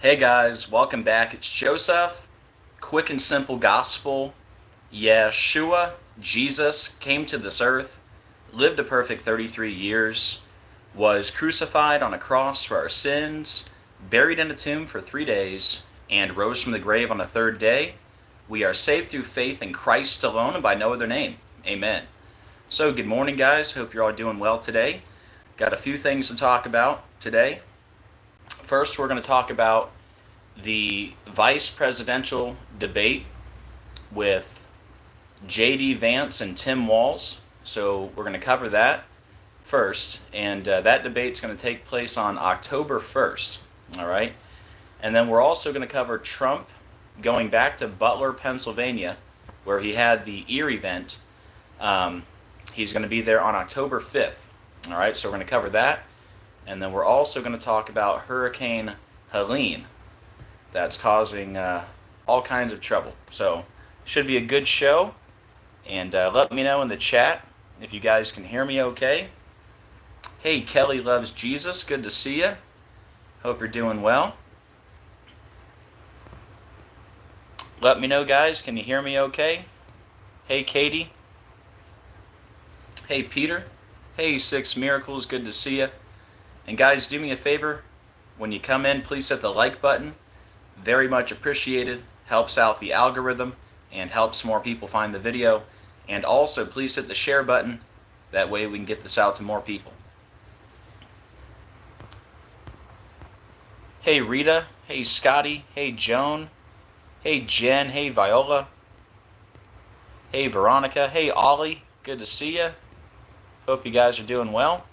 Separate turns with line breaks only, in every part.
Hey guys, welcome back. It's Joseph. Quick and simple gospel. Yeshua, Jesus, came to this earth, lived a perfect 33 years, was crucified on a cross for our sins, buried in a tomb for 3 days, and rose from the grave on the third day. We are saved through faith in Christ alone and by no other name. Amen. So good morning, guys. Hope you're all doing well today. Got a few things to talk about today. First, we're going to talk about the vice presidential debate with J.D. Vance and Tim Walz. So we're going to cover that first, and that debate's going to take place on October 1st. All right, and then we're also going to cover Trump going back to Butler, Pennsylvania, where he had the ear event. He's going to be there on October 5th. All right, so we're going to cover that, and then we're also going to talk about Hurricane Helene that's causing all kinds of trouble. So should be a good show, and let me know in the chat if you guys can hear me okay. Hey, Kelly loves Jesus, good to see you. Hope you're doing well. Let me know, guys, can you hear me okay? Hey, Katie. Hey, Peter. Hey, Six Miracles, good to see you. And guys, do me a favor, when you come in, please hit the like button. Very much appreciated. Helps out the algorithm and helps more people find the video. And also, please hit the share button. That way we can get this out to more people. Hey, Rita. Hey, Scotty. Hey, Joan. Hey, Jen. Hey, Viola. Hey, Veronica. Hey, Ollie. Good to see you. Hope you guys are doing well.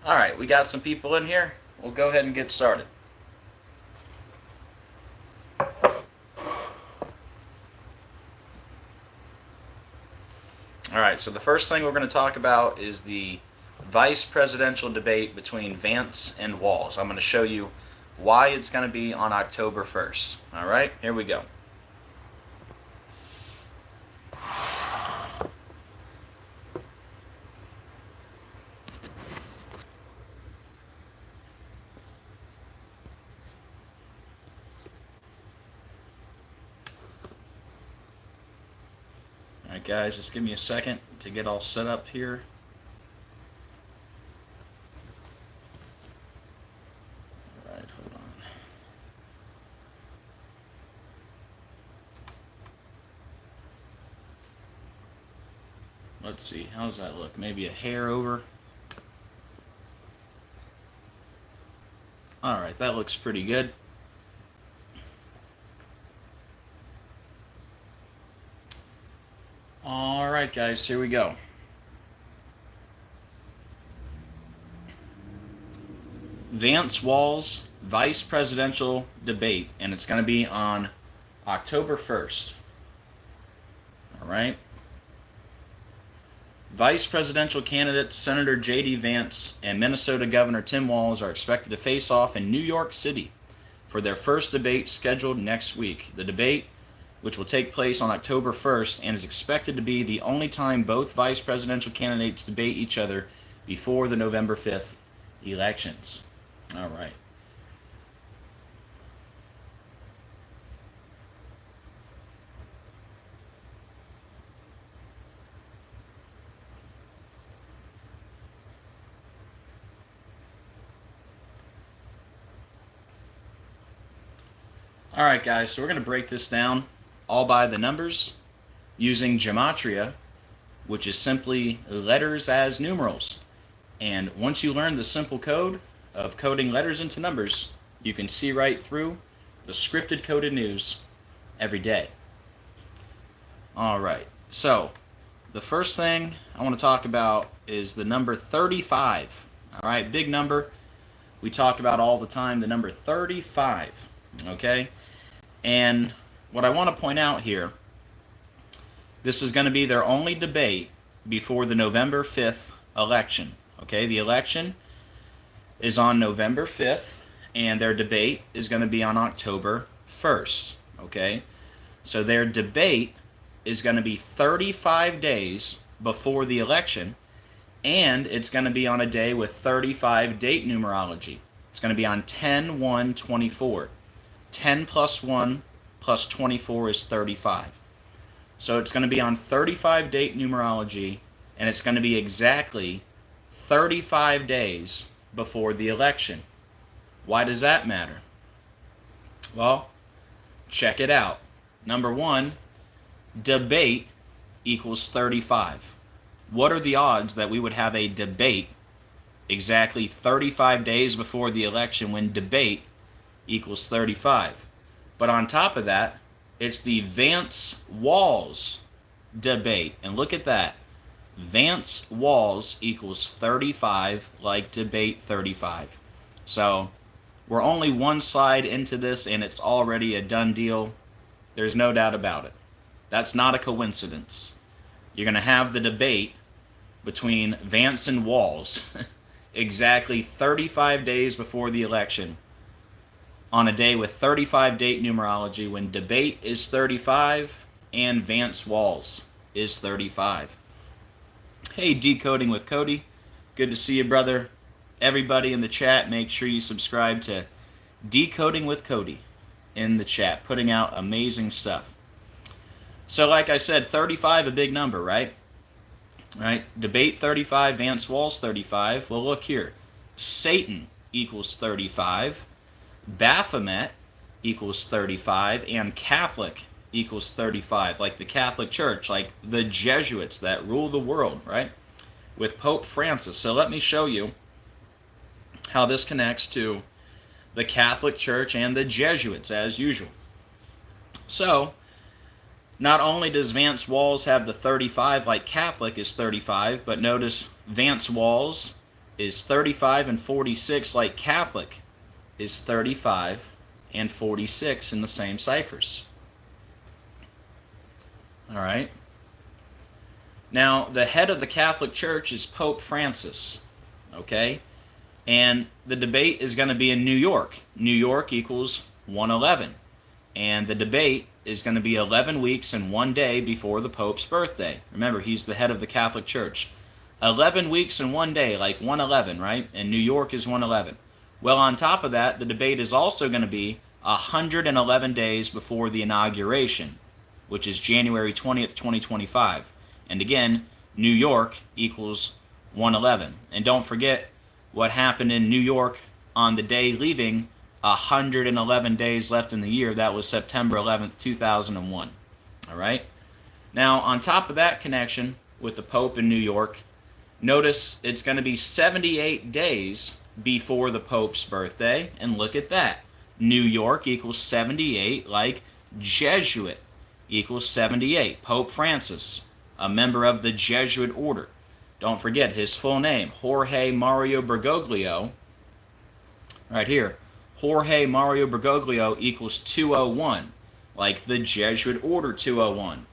Alright, we got some people in here. We'll go ahead and get started. Alright, so the first thing we're going to talk about is the vice presidential debate between Vance and Walz. I'm going to show you why it's going to be on October 1st. Alright, here we go. Alright guys, just give me a second to get all set up here. Alright, hold on. Let's see, how's that look? Maybe a hair over. Alright, that looks pretty good. Alright guys, here we go. Vance-Walz vice presidential debate, and it's going to be on October 1st. Alright. Vice presidential candidates Senator J.D. Vance and Minnesota Governor Tim Walz are expected to face off in New York City for their first debate scheduled next week. The debate, which will take place on October 1st and is expected to be the only time both vice presidential candidates debate each other before the November 5th elections. All right. All right, guys, so we're going to break this down all by the numbers using Gematria, which is simply letters as numerals. And once you learn the simple code of coding letters into numbers, you can see right through the scripted coded news every day. All right, so the first thing I want to talk about is the number 35. All right, big number. We talk about all the time, the number 35, okay? And what I want to point out here, this is going to be their only debate before the November 5th election. Okay, the election is on November 5th, and their debate is going to be on October 1st. Okay, so their debate is going to be 35 days before the election, and it's going to be on a day with 35 date numerology. It's going to be on 10/1/24. 10 plus 1 plus 24 is 35. So it's going to be on 35 date numerology, and it's going to be exactly 35 days before the election. Why does that matter? Well, check it out. Number one, debate equals 35. What are the odds that we would have a debate exactly 35 days before the election when debate equals 35? But on top of that, it's the Vance-Walz debate. And look at that. Vance-Walz equals 35 like debate 35. So we're only one slide into this and it's already a done deal. There's no doubt about it. That's not a coincidence. You're going to have the debate between Vance and Walz exactly 35 days before the election on a day with 35 date numerology when debate is 35 and Vance-Walz is 35. Hey, Decoding with Cody. Good to see you, brother. Everybody in the chat, make sure you subscribe to Decoding with Cody in the chat, putting out amazing stuff. So like I said, 35, a big number, right? Right? Debate 35, Vance-Walz 35. Well, look here. Satan equals 35. Baphomet equals 35. And Catholic equals 35. Like the Catholic Church, like the Jesuits that rule the world, right? With Pope Francis. So let me show you how this connects to the Catholic Church and the Jesuits, as usual. So not only does Vance-Walz have the 35 like Catholic is 35, but notice Vance-Walz is 35 and 46 like Catholic is 35 and 46 in the same ciphers. All right. Now, the head of the Catholic Church is Pope Francis, okay? And the debate is going to be in New York. New York equals 111. And the debate is going to be 11 weeks and 1 day before the Pope's birthday. Remember, he's the head of the Catholic Church. 11 weeks and 1 day, like 111, right? And New York is 111. Well, on top of that, the debate is also going to be 111 days before the inauguration, which is January 20th, 2025. And again, New York equals 111. And don't forget what happened in New York on the day leaving 111 days left in the year. That was September 11th, 2001. All right? Now, on top of that connection with the Pope in New York, notice it's going to be 78 days before the Pope's birthday. And look at that. New York equals 78, like Jesuit equals 78. Pope Francis, a member of the Jesuit order. Don't forget his full name, Jorge Mario Bergoglio. Right here. Jorge Mario Bergoglio equals 201, like the Jesuit Order 201.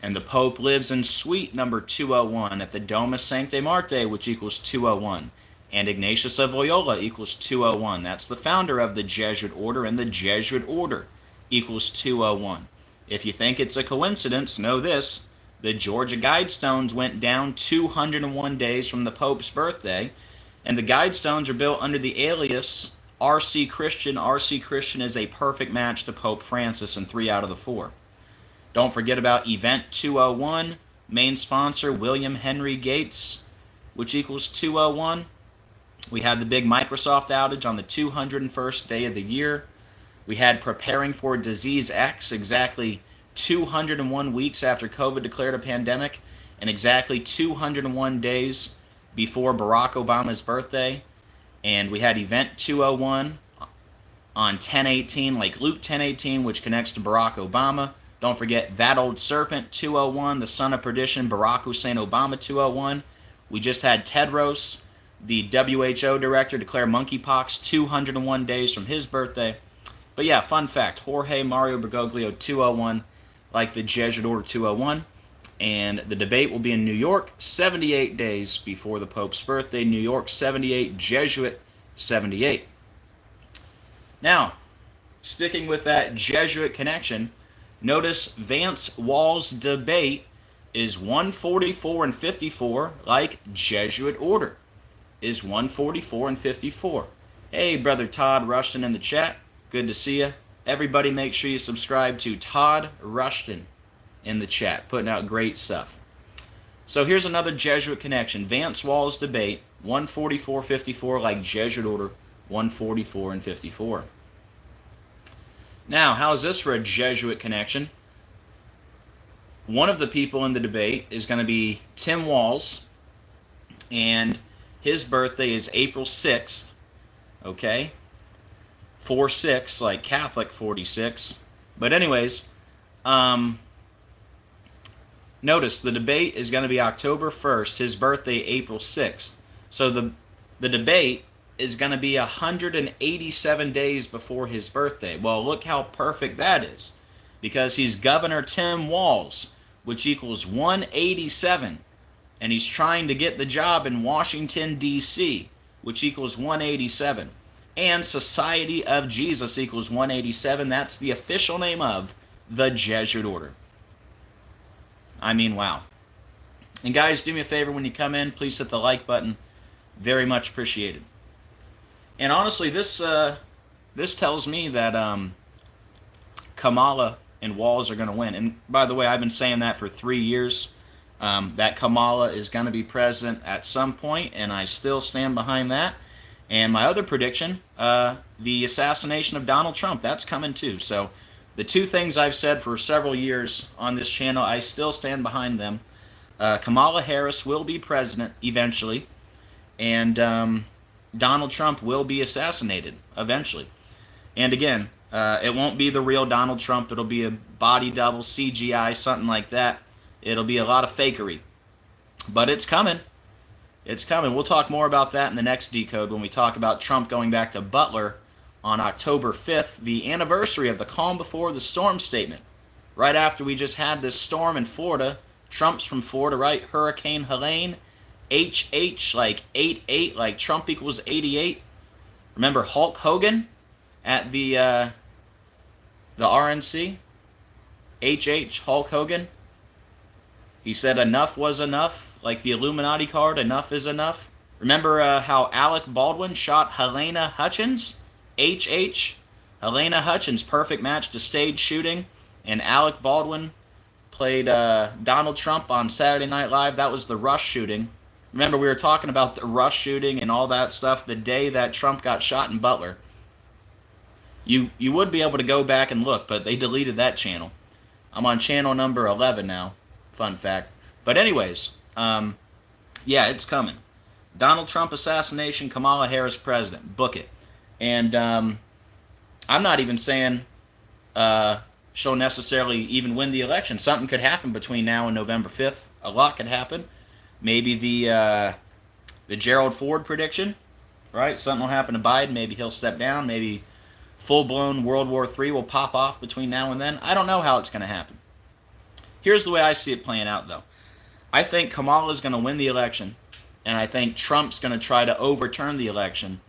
And the Pope lives in suite number 201 at the Domus Sancte Marte, which equals 201. And Ignatius of Loyola equals 201. That's the founder of the Jesuit Order, and the Jesuit Order equals 201. If you think it's a coincidence, know this. The Georgia Guidestones went down 201 days from the Pope's birthday, and the Guidestones are built under the alias R.C. Christian. R.C. Christian is a perfect match to Pope Francis in 3 out of the 4. Don't forget about Event 201, main sponsor William Henry Gates, which equals 201. We had the big Microsoft outage on the 201st day of the year. We had Preparing for Disease X exactly 201 weeks after COVID declared a pandemic, and exactly 201 days before Barack Obama's birthday. And we had Event 201 on 10/18, like Luke 10/18, which connects to Barack Obama. Don't forget That Old Serpent 201, the son of perdition, Barack Hussein Obama 201. We just had Tedros, the WHO director, declare monkeypox 201 days from his birthday. But yeah, fun fact, Jorge Mario Bergoglio 201, like the Jesuit Order 201. And the debate will be in New York 78 days before the Pope's birthday. New York 78, Jesuit 78. Now, sticking with that Jesuit connection, notice Vance-Walz debate is 144 and 54, like Jesuit Order is 144 and 54. Hey, Brother Todd Rushton in the chat. Good to see you. Everybody make sure you subscribe to Todd Rushton in the chat. Putting out great stuff. So here's another Jesuit connection. Vance-Walz debate, 144.54, like Jesuit order, 144 and 54. Now, how is this for a Jesuit connection? One of the people in the debate is going to be Tim Walz, and his birthday is April 6th, okay? 4-6, like Catholic 46. But anyways, notice the debate is going to be October 1st, his birthday April 6th. So the debate is going to be 187 days before his birthday. Well, look how perfect that is, because he's Governor Tim Walz, which equals 187, and he's trying to get the job in Washington, D.C., which equals 187. And Society of Jesus equals 187. That's the official name of the Jesuit order. I mean, wow. And guys, do me a favor when you come in, please hit the like button. Very much appreciated. And honestly, this tells me that Kamala and Walz are going to win. And by the way, I've been saying that for 3 years, that Kamala is going to be president at some point, and I still stand behind that. And my other prediction, the assassination of Donald Trump, that's coming too. So the two things I've said for several years on this channel, I still stand behind them. Kamala Harris will be president eventually, and Donald Trump will be assassinated eventually. And again, it won't be the real Donald Trump. It'll be a body double, CGI, something like that. It'll be a lot of fakery. But it's coming. It's coming. We'll talk more about that in the next decode when we talk about Trump going back to Butler on October 5th, the anniversary of the calm before the storm statement. Right after we just had this storm in Florida. Trump's from Florida, right? Hurricane Helene. HH, like 88, like Trump equals 88. Remember Hulk Hogan at the RNC? HH, Hulk Hogan. He said enough was enough. Like the Illuminati card, enough is enough. Remember how Alec Baldwin shot Helena Hutchins? HH. Helena Hutchins, perfect match to stage shooting. And Alec Baldwin played Donald Trump on Saturday Night Live. That was the Rush shooting. Remember, we were talking about the Rush shooting and all that stuff the day that Trump got shot in Butler. You would be able to go back and look, but they deleted that channel. I'm on channel number 11 now. Fun fact. But anyways, yeah, it's coming. Donald Trump assassination, Kamala Harris president. Book it. And I'm not even saying she'll necessarily even win the election. Something could happen between now and November 5th. A lot could happen. Maybe the Gerald Ford prediction, right? Something will happen to Biden. Maybe he'll step down. Maybe full-blown World War III will pop off between now and then. I don't know how it's going to happen. Here's the way I see it playing out, though. I think Kamala's going to win the election, and I think Trump's going to try to overturn the election.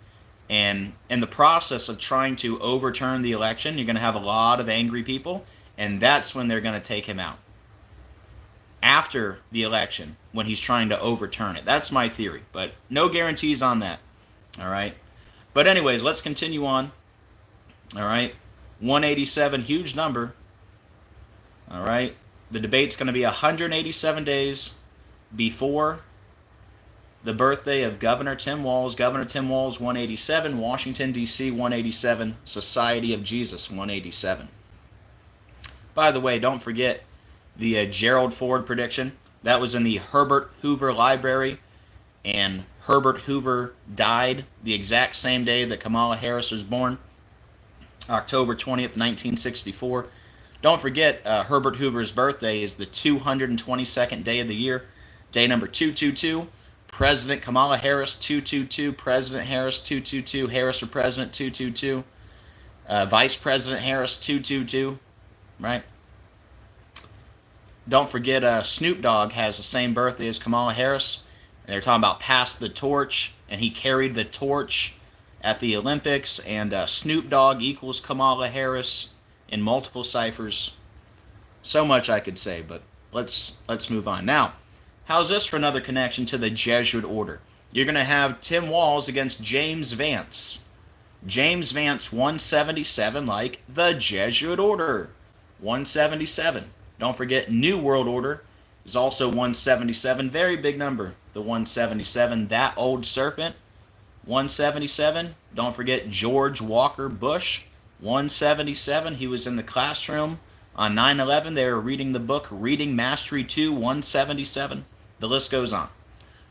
And in the process of trying to overturn the election, you're going to have a lot of angry people, and that's when they're going to take him out. After the election, when he's trying to overturn it. That's my theory, but no guarantees on that. All right? But anyways, let's continue on. All right? 187, huge number. All right? The debate's going to be 187 days before the birthday of Governor Tim Walz. Governor Tim Walz, 187. Washington, D.C., 187. Society of Jesus, 187. By the way, don't forget the Gerald Ford prediction. That was in the Herbert Hoover Library, and Herbert Hoover died the exact same day that Kamala Harris was born, October 20th, 1964. Don't forget, Herbert Hoover's birthday is the 222nd day of the year, day number 222. President Kamala Harris, 222. President Harris, 222. Harris for President, 222. Vice President Harris, 222. Right? Don't forget, Snoop Dogg has the same birthday as Kamala Harris. And they're talking about pass the torch, and he carried the torch at the Olympics. And Snoop Dogg equals Kamala Harris in multiple ciphers. So much I could say, but let's move on. Now, how's this for another connection to the Jesuit order? You're going to have Tim Walz against James Vance. James Vance 177, like the Jesuit order. 177. Don't forget, New World Order is also 177. Very big number, the 177. That old serpent, 177. Don't forget George Walker Bush, 177. He was in the classroom on 9/11. They were reading the book Reading Mastery 2, 177. The list goes on.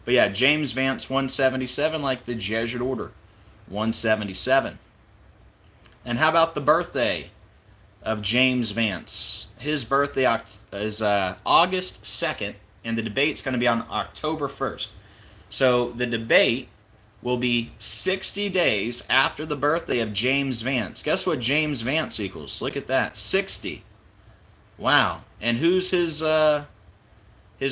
But yeah, James Vance 177, like the Jesuit order, 177. And how about the birthday of James Vance? His birthday is August 2nd, and the debate's going to be on October 1st. So the debate will be 60 days after the birthday of James Vance. Guess what James Vance equals? Look at that, 60. Wow. And who's his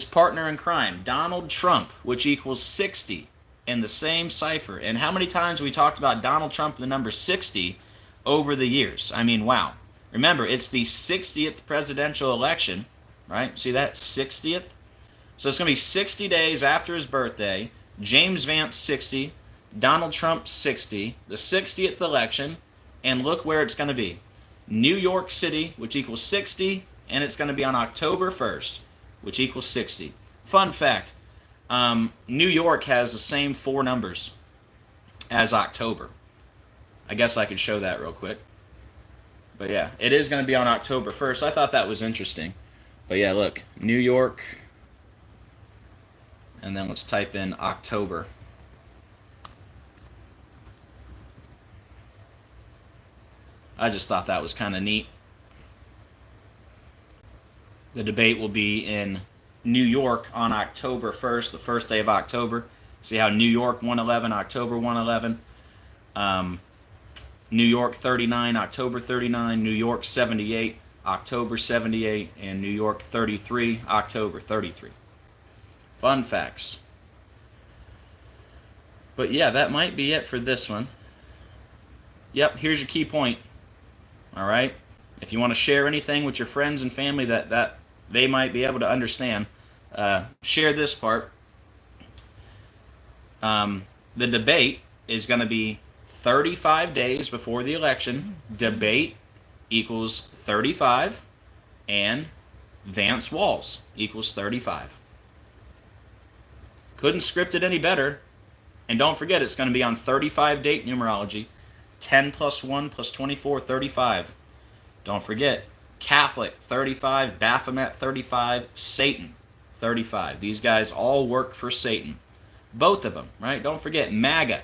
partner in crime? Donald Trump, which equals 60 in the same cipher. And how many times we talked about Donald Trump and the number 60 over the years? I mean, wow. Remember, it's the 60th presidential election, right? See that? 60th. So it's going to be 60 days after his birthday. James Vance 60, Donald Trump 60, the 60th election, and look where it's going to be. New York City, which equals 60, and it's going to be on October 1st, which equals 60. Fun fact, New York has the same 4 numbers as October. I guess I could show that real quick. But yeah, it is going to be on October 1st. I thought that was interesting. But yeah, look, New York, and then let's type in October. I just thought that was kind of neat. The debate will be in New York on October 1st, the first day of October. See how New York 111, October 111. New York 39, October 39. New York 78, October 78. And New York 33, October 33. Fun facts. But yeah, that might be it for this one. Yep, here's your key point. All right? If you want to share anything with your friends and family that they might be able to understand, share this part. The debate is going to be 35 days before the election. Debate equals 35, and Vance-Walz equals 35. Couldn't script it any better. And don't forget, it's going to be on 35 date numerology. 10 plus 1 plus 24, 35. Don't forget, Catholic, 35, Baphomet, 35, Satan, 35. These guys all work for Satan. Both of them, right? Don't forget, MAGA,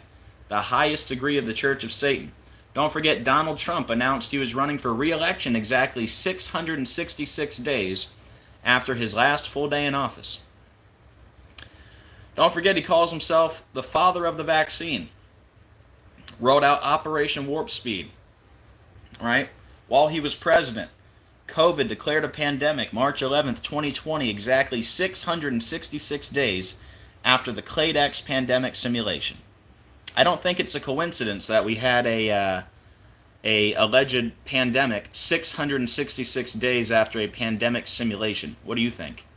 the highest degree of the Church of Satan. Don't forget, Donald Trump announced he was running for re-election exactly 666 days after his last full day in office. Don't forget, he calls himself the father of the vaccine. Rolled out Operation Warp Speed, right? While he was president, COVID declared a pandemic March 11th, 2020, exactly 666 days after the Clade X pandemic simulation. I don't think it's a coincidence that we had a alleged pandemic 666 days after a pandemic simulation. What do you think?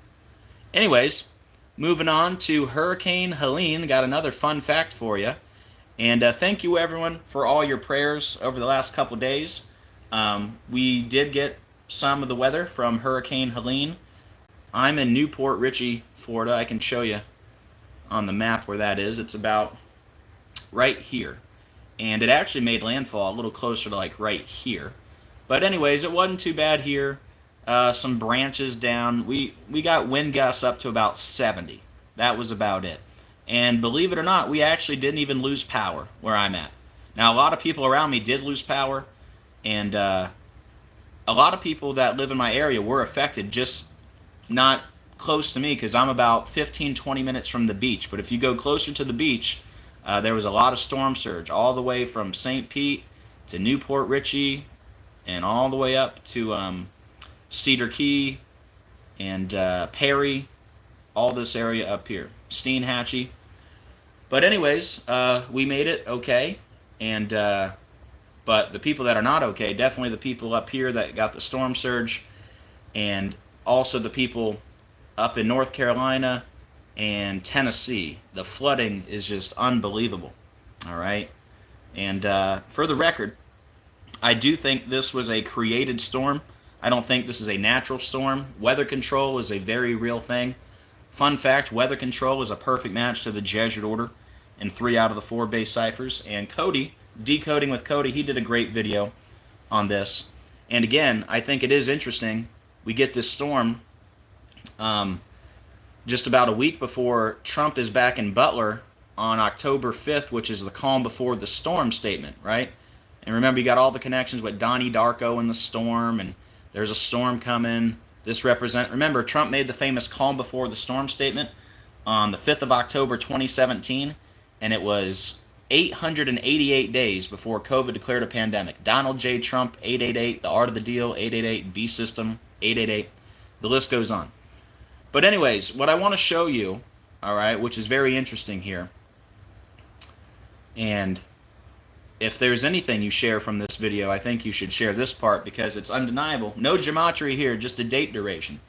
Anyways, moving on to Hurricane Helene. Got another fun fact for you. And thank you, everyone, for all your prayers over the last couple days. We did get some of the weather from Hurricane Helene. I'm in Port Richey, Florida. I can show you on the map where that is. It's about right here. And it actually made landfall a little closer to like right here. But anyways, it wasn't too bad here. Some branches down. We got wind gusts up to about 70. That was about it. And believe it or not, we actually didn't even lose power where I'm at. Now, a lot of people around me did lose power, and a lot of people that live in my area were affected, just not close to me because I'm about 15-20 minutes from the beach. But if you go closer to the beach, there was a lot of storm surge all the way from St. Pete to Port Richey and all the way up to Cedar Key and Perry, all this area up here, Steinhatchee. But anyways, we made it okay, and but the people that are not okay, definitely the people up here that got the storm surge, and also the people up in North Carolina and Tennessee. The flooding is just unbelievable, all right? And for the record, I do think this was a created storm. I don't think this is a natural storm. Weather control is a very real thing. Fun fact, weather control is a perfect match to the Jesuit order in 3 out of the 4 base ciphers. And Cody, Decoding with Cody, he did a great video on this. And again, I think it is interesting. We get this storm just about a week before Trump is back in Butler on October 5th, which is the calm before the storm statement, right? And remember, you got all the connections with Donnie Darko and the storm, and there's a storm coming. Remember, Trump made the famous calm before the storm statement on the 5th of October 2017, and it was 888 days before COVID declared a pandemic. Donald J. Trump, 888, The Art of the Deal, 888, B-System, 888. The list goes on. But anyways, what I want to show you, all right, which is very interesting here, and if there's anything you share from this video, I think you should share this part because it's undeniable. No gematria here, just a date duration.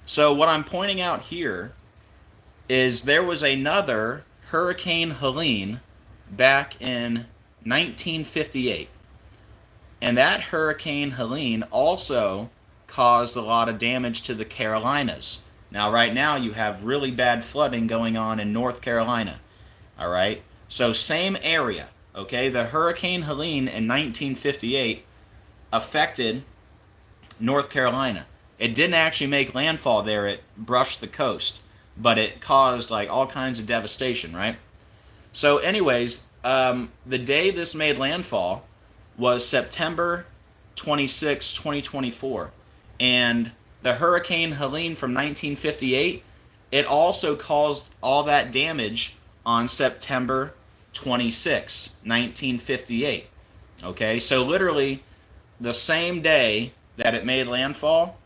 So what I'm pointing out here is there was another Hurricane Helene back in 1958. And that Hurricane Helene also caused a lot of damage to the Carolinas. Now, right now, you have really bad flooding going on in North Carolina. All right? So, same area. Okay? The Hurricane Helene in 1958 affected North Carolina. It didn't actually make landfall there. It brushed the coast. But it caused, like, all kinds of devastation, right? So, anyways, the day this made landfall was September 26, 2024. And the Hurricane Helene from 1958, it also caused all that damage on September 26, 1958. Okay, so literally the same day that it made landfall,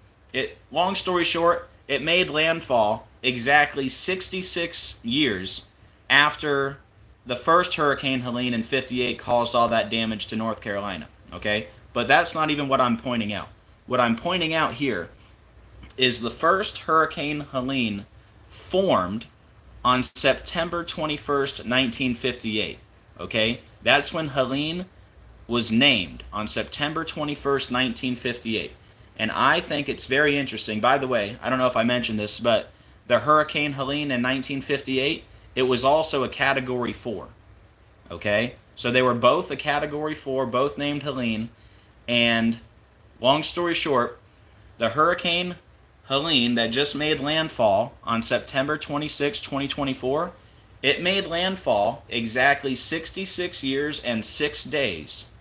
long story short, it made landfall exactly 66 years after the first Hurricane Helene in 58 caused all that damage to North Carolina. Okay, but that's not even what I'm pointing out. What I'm pointing out here is the first Hurricane Helene formed on September 21st, 1958. Okay? That's when Helene was named, on September 21st, 1958. And I think it's very interesting. By the way, I don't know if I mentioned this, but the Hurricane Helene in 1958, it was also a Category 4. Okay? So they were both a Category 4, both named Helene. And long story short, the Hurricane Helene that just made landfall on September 26, 2024, it made landfall exactly 66 years and 6 days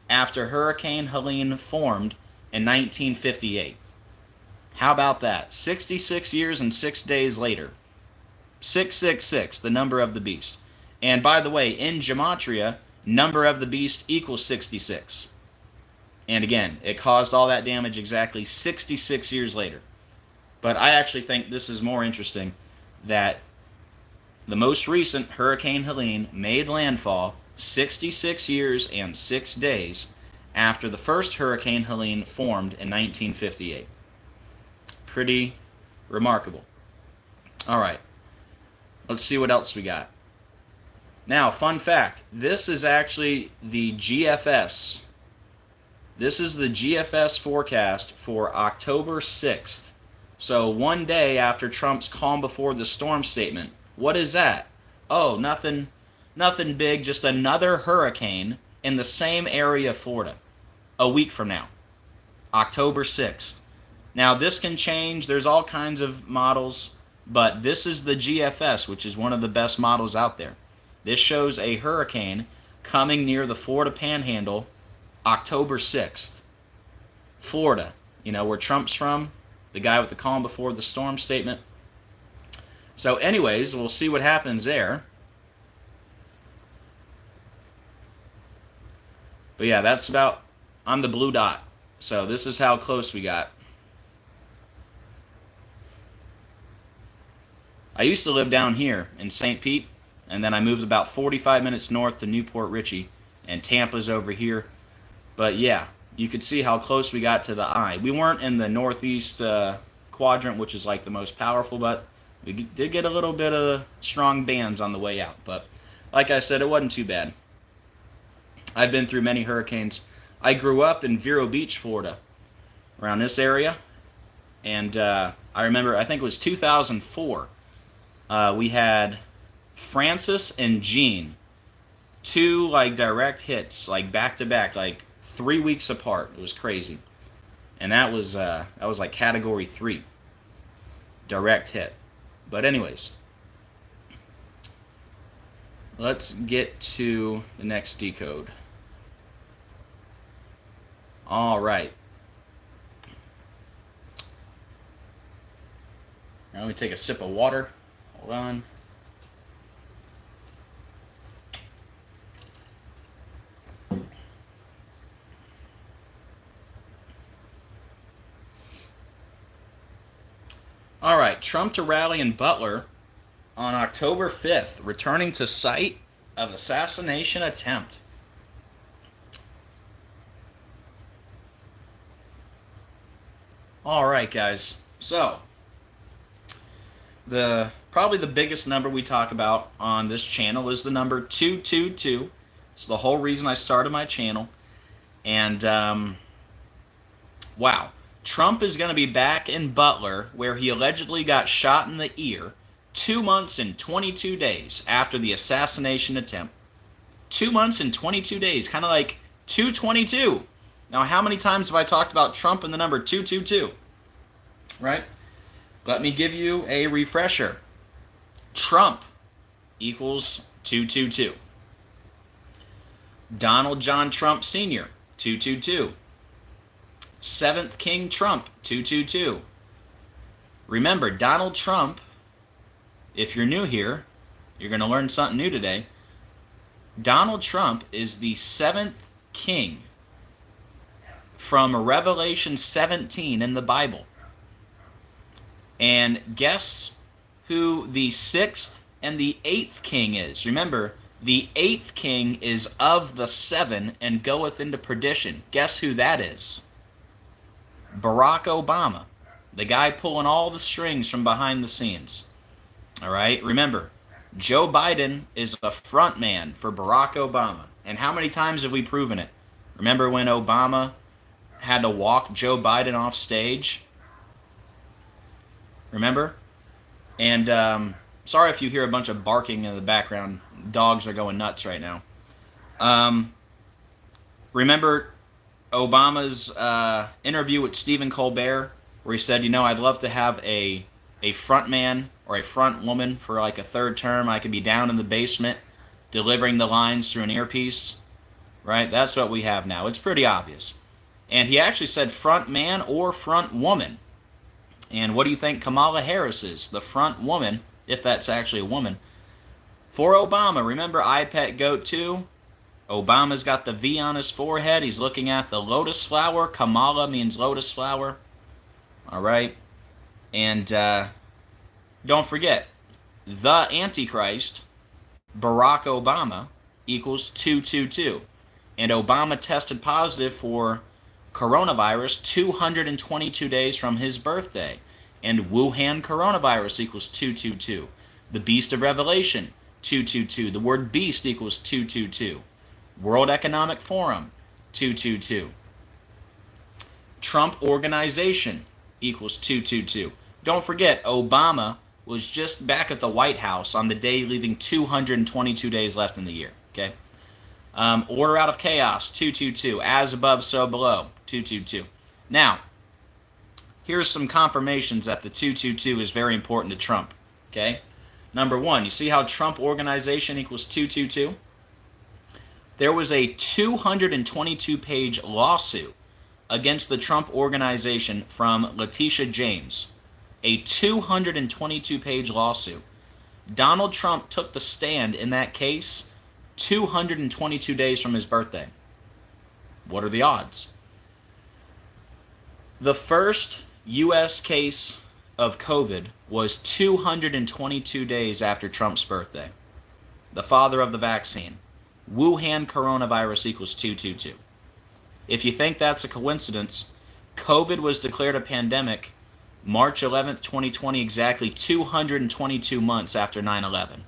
after Hurricane Helene formed in 1958. How about that? 66 years and 6 days later. 666, the number of the beast. And by the way, in Gematria, number of the beast equals 66. And again, it caused all that damage exactly 66 years later. But I actually think this is more interesting, that the most recent Hurricane Helene made landfall 66 years and 6 days after the first Hurricane Helene formed in 1958. Pretty remarkable. All right, let's see what else we got. Now, fun fact, this is actually the GFS. This is the GFS forecast for October 6th. So one day after Trump's calm before the storm statement. What is that? Oh, nothing big, just another hurricane in the same area of Florida a week from now, October 6th. Now this can change, there's all kinds of models, but this is the GFS, which is one of the best models out there. This shows a hurricane coming near the Florida Panhandle October 6th. Florida, you know, where Trump's from, the guy with the calm before the storm statement. So anyways, we'll see what happens there. But yeah, that's about, I'm the blue dot. So this is how close we got. I used to live down here in St. Pete, and then I moved about 45 minutes north to Port Richey, and Tampa's over here. But yeah, you could see how close we got to the eye. We weren't in the northeast quadrant, which is like the most powerful, but we did get a little bit of strong bands on the way out. But like I said, it wasn't too bad. I've been through many hurricanes. I grew up in Vero Beach, Florida, around this area. And I remember, I think it was 2004, we had Francis and Jean, two like direct hits, like back to back, like 3 weeks apart. It was crazy. And that was like category 3, direct hit. But anyways, let's get to the next decode. All right. Now let me take a sip of water. Hold on. All right, Trump to rally in Butler on October 5th, returning to site of assassination attempt. All right, guys. So, probably the biggest number we talk about on this channel is the number 222. It's the whole reason I started my channel. And, wow. Trump is going to be back in Butler, where he allegedly got shot in the ear 2 months and 22 days after the assassination attempt. 2 months and 22 days, kind of like 222. Now, how many times have I talked about Trump and the number 222? Right? Let me give you a refresher. Trump equals 222. Donald John Trump Sr., 222. 7th King Trump, 222. Remember, Donald Trump, if you're new here, you're going to learn something new today. Donald Trump is the 7th king from Revelation 17 in the Bible. And guess who the 6th and the 8th king is? Remember, the 8th king is of the 7 and goeth into perdition. Guess who that is? Barack Obama, the guy pulling all the strings from behind the scenes. All right, remember, Joe Biden is a front man for Barack Obama. And how many times have we proven it? Remember when Obama had to walk Joe Biden off stage? Remember? And sorry if you hear a bunch of barking in the background. Dogs are going nuts right now. Remember Obama's interview with Stephen Colbert, where he said, you know, I'd love to have a front man or a front woman for like a third term. I could be down in the basement delivering the lines through an earpiece. Right? That's what we have now. It's pretty obvious. And he actually said front man or front woman. And what do you think Kamala Harris is? The front woman, if that's actually a woman, for Obama. Remember iPet Goat 2? Obama's got the V on his forehead. He's looking at the lotus flower. Kamala means lotus flower. All right. And don't forget, the Antichrist, Barack Obama, equals 222. And Obama tested positive for coronavirus 222 days from his birthday. And Wuhan coronavirus equals 222. The beast of Revelation, 222. The word beast equals 222. World Economic Forum, 222. Trump Organization equals 222. Don't forget, Obama was just back at the White House on the day leaving 222 days left in the year. Okay. Order out of chaos, 222. As above, so below, 222. Now, here's some confirmations that the 222 is very important to Trump. Okay. Number one, you see how Trump Organization equals 222? There was a 222-page lawsuit against the Trump Organization from Letitia James. A 222-page lawsuit. Donald Trump took the stand in that case 222 days from his birthday. What are the odds? The first U.S. case of COVID was 222 days after Trump's birthday. The father of the vaccine. Wuhan coronavirus equals 222. If you think that's a coincidence, COVID was declared a pandemic March 11th, 2020, exactly 222 months after 9/11.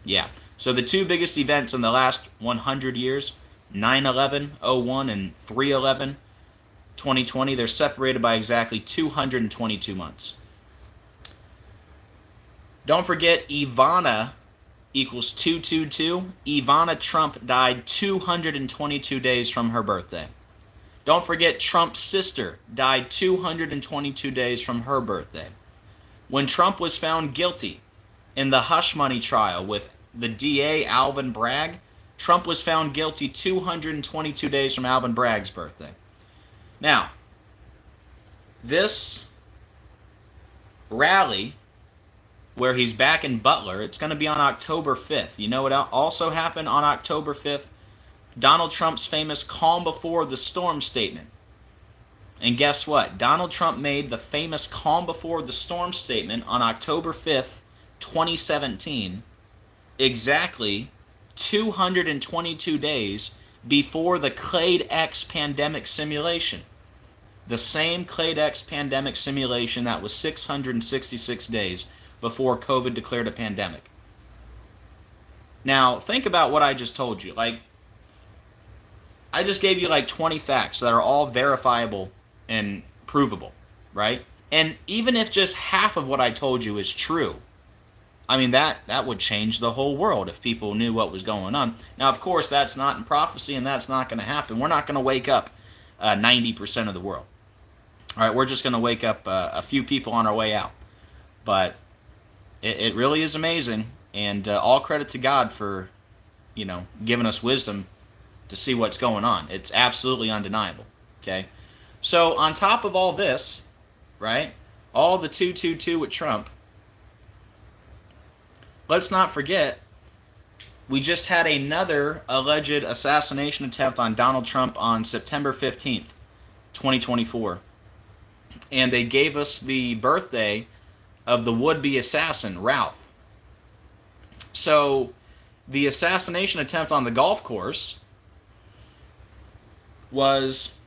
Yeah. So the two biggest events in the last 100 years, 9/11/01 and 3/11/2020. They're separated by exactly 222 months. Don't forget, Ivana equals 222. Ivana Trump died 222 days from her birthday. Don't forget, Trump's sister died 222 days from her birthday. When Trump was found guilty in the hush money trial with the DA, Alvin Bragg, Trump was found guilty 222 days from Alvin Bragg's birthday. Now, this rally where he's back in Butler, it's going to be on October 5th. You know what also happened on October 5th? Donald Trump's famous calm before the storm statement. And guess what? Donald Trump made the famous calm before the storm statement on October 5th, 2017, exactly 222 days before the Clade X pandemic simulation. The same Clade X pandemic simulation that was 666 days before COVID declared a pandemic. Now, think about what I just told you. Like, I just gave you like 20 facts that are all verifiable and provable, right? And even if just half of what I told you is true, I mean, that would change the whole world if people knew what was going on. Now, of course, that's not in prophecy, and that's not going to happen. We're not going to wake up 90% of the world. All right, we're just going to wake up a few people on our way out. But it really is amazing, and all credit to God for, giving us wisdom to see what's going on. It's absolutely undeniable, okay? So on top of all this, right, all the 222 with Trump, let's not forget, we just had another alleged assassination attempt on Donald Trump on September 15th, 2024. And they gave us the birthday of the would-be assassin, Ralph. So the assassination attempt on the golf course was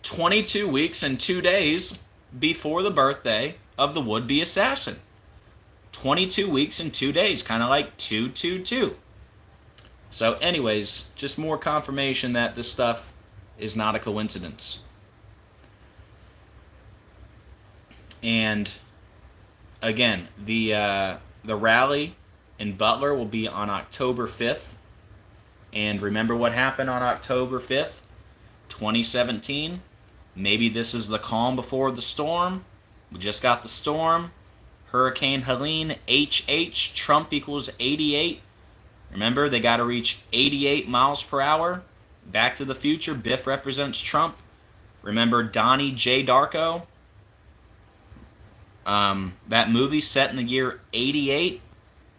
22 weeks and 2 days before the birthday of the would-be assassin. 22 weeks and 2 days, kind of like 222. So anyways, just more confirmation that this stuff is not a coincidence. And again, the rally in Butler will be on October 5th. And remember what happened on October 5th, 2017? Maybe this is the calm before the storm. We just got the storm. Hurricane Helene, HH, Trump equals 88. Remember, they got to reach 88 miles per hour. Back to the Future, Biff represents Trump. Remember Donnie J. Darko? That movie set in the year 88,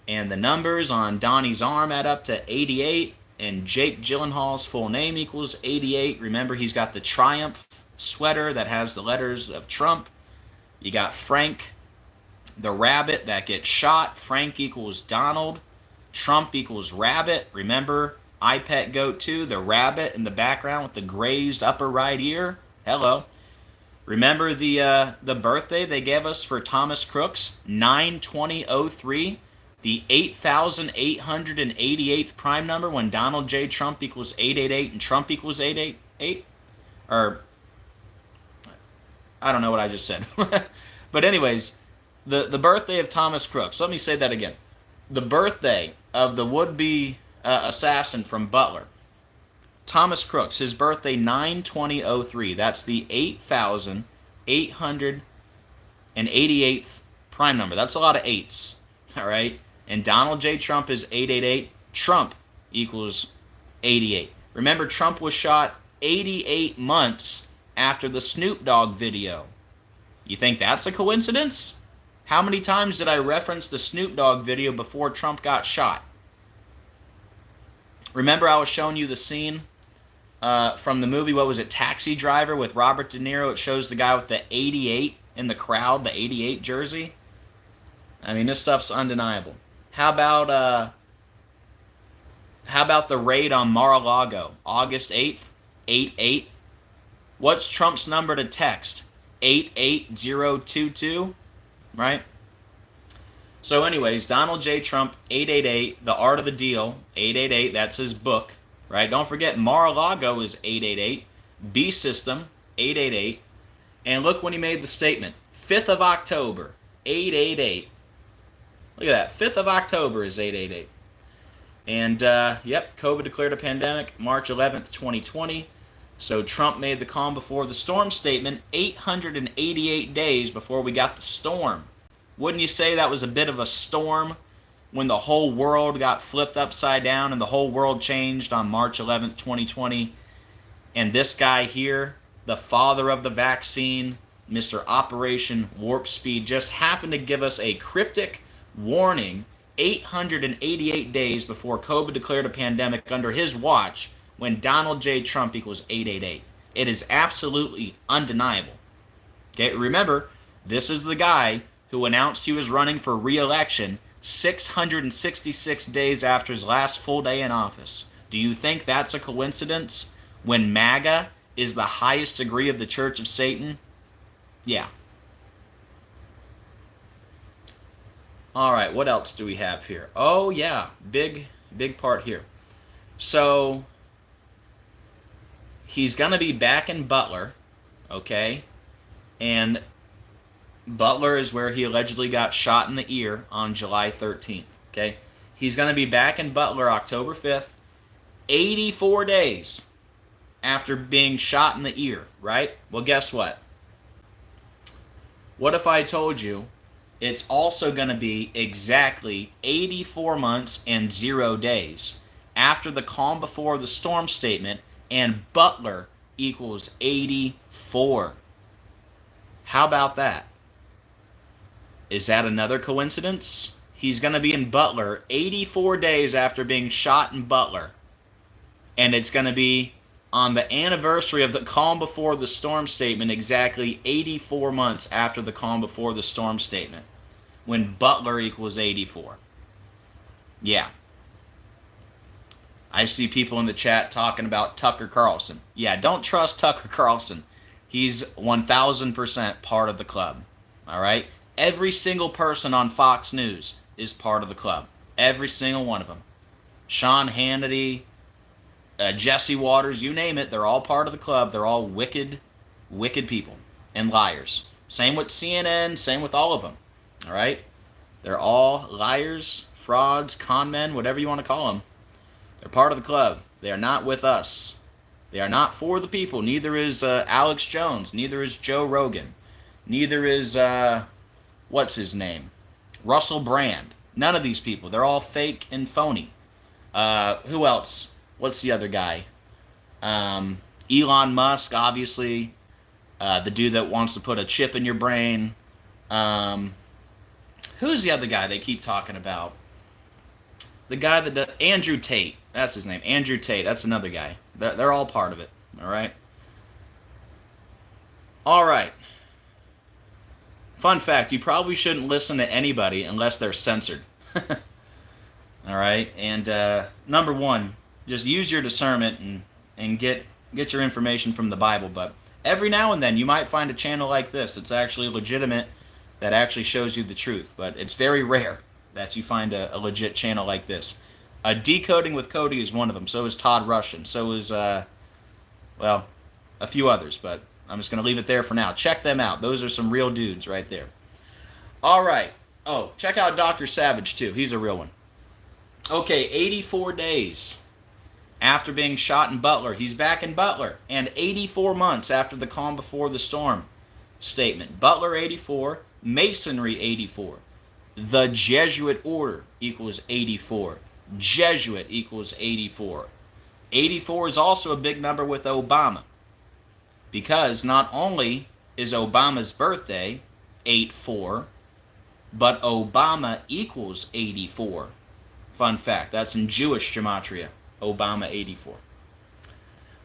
and the numbers on Donnie's arm add up to 88, and Jake Gyllenhaal's full name equals 88. Remember, he's got the Triumph sweater that has the letters of Trump. You got Frank, the rabbit that gets shot. Frank equals Donald. Trump equals rabbit. Remember, I Pet Goat 2, the rabbit in the background with the grazed upper right ear. Hello. Remember the birthday they gave us for Thomas Crooks? 9/20/03, the 8,888th prime number when Donald J. Trump equals 888 and Trump equals 888? Or, I don't know what I just said. But anyways, the birthday of Thomas Crooks. Let me say that again. The birthday of the would-be assassin from Butler, Thomas Crooks, his birthday 9/20/03. That's the 8,888th prime number. That's a lot of eights, all right? And Donald J. Trump is 888. Trump equals 88. Remember, Trump was shot 88 months after the Snoop Dogg video. You think that's a coincidence? How many times did I reference the Snoop Dogg video before Trump got shot? Remember, I was showing you the scene from the movie, what was it, Taxi Driver with Robert De Niro? It shows the guy with the 88 in the crowd, the 88 jersey. I mean, this stuff's undeniable. How about the raid on Mar-a-Lago, August 8th, 8-8? What's Trump's number to text? 88022, right? So anyways, Donald J. Trump, 888, The Art of the Deal, 888, that's his book, right? Don't forget Mar-a-Lago is 888, B System 888, and look when he made the statement, 5th of October, 888. Look at that, 5th of October is 888. And, yep, COVID declared a pandemic March 11th, 2020. So Trump made the calm before the storm statement 888 days before we got the storm. Wouldn't you say that was a bit of a storm when the whole world got flipped upside down and the whole world changed on March 11th, 2020? And this guy here, the father of the vaccine, Mr. Operation Warp Speed, just happened to give us a cryptic warning 888 days before COVID declared a pandemic under his watch, when Donald J. Trump equals 888. It is absolutely undeniable. Okay, remember, this is the guy who announced he was running for re-election 666 days after his last full day in office. Do you think that's a coincidence when MAGA is the highest degree of the Church of Satan? Yeah. All right, what else do we have here? Oh, yeah, big part here. So he's going to be back in Butler, okay? And Butler is where he allegedly got shot in the ear on July 13th, okay? He's going to be back in Butler October 5th, 84 days after being shot in the ear, right? Well, guess what? What if I told you it's also going to be exactly 84 months and 0 days after the calm before the storm statement, and Butler equals 84. How about that? Is that another coincidence? He's going to be in Butler 84 days after being shot in Butler. And it's going to be on the anniversary of the calm before the storm statement, exactly 84 months after the calm before the storm statement, when Butler equals 84. Yeah. I see people in the chat talking about Tucker Carlson. Yeah, don't trust Tucker Carlson. He's 1000% part of the club. All right? Every single person on Fox News is part of the club. Every single one of them. Sean Hannity, Jesse Waters, you name it, they're all part of the club. They're all wicked, wicked people and liars. Same with CNN, same with all of them. All right? They're all liars, frauds, con men, whatever you want to call them. They're part of the club. They are not with us. They are not for the people. Neither is Alex Jones. Neither is Joe Rogan. Neither is, what's his name? Russell Brand. None of these people. They're all fake and phony. Who else? What's the other guy? Elon Musk, obviously. The dude that wants to put a chip in your brain. Who's the other guy they keep talking about? The guy that Andrew Tate. That's his name. Andrew Tate. That's another guy. They're all part of it. All right? All right. Fun fact, you probably shouldn't listen to anybody unless they're censored. All right? And number one, just use your discernment and get your information from the Bible. But every now and then you might find a channel like this that's actually legitimate, that actually shows you the truth. But it's very rare that you find a legit channel like this. Decoding with Cody is one of them. So is Todd Russian. So is, well, a few others. But I'm just going to leave it there for now. Check them out. Those are some real dudes right there. All right. Oh, check out Dr. Savage, too. He's a real one. Okay, 84 days after being shot in Butler. He's back in Butler. And 84 months after the calm before the storm statement. Butler 84, Masonry 84. The Jesuit order equals 84. Jesuit equals 84. 84 is also a big number with Obama, because not only is Obama's birthday 8-4, but Obama equals 84. Fun fact, that's in Jewish Gematria, Obama 84.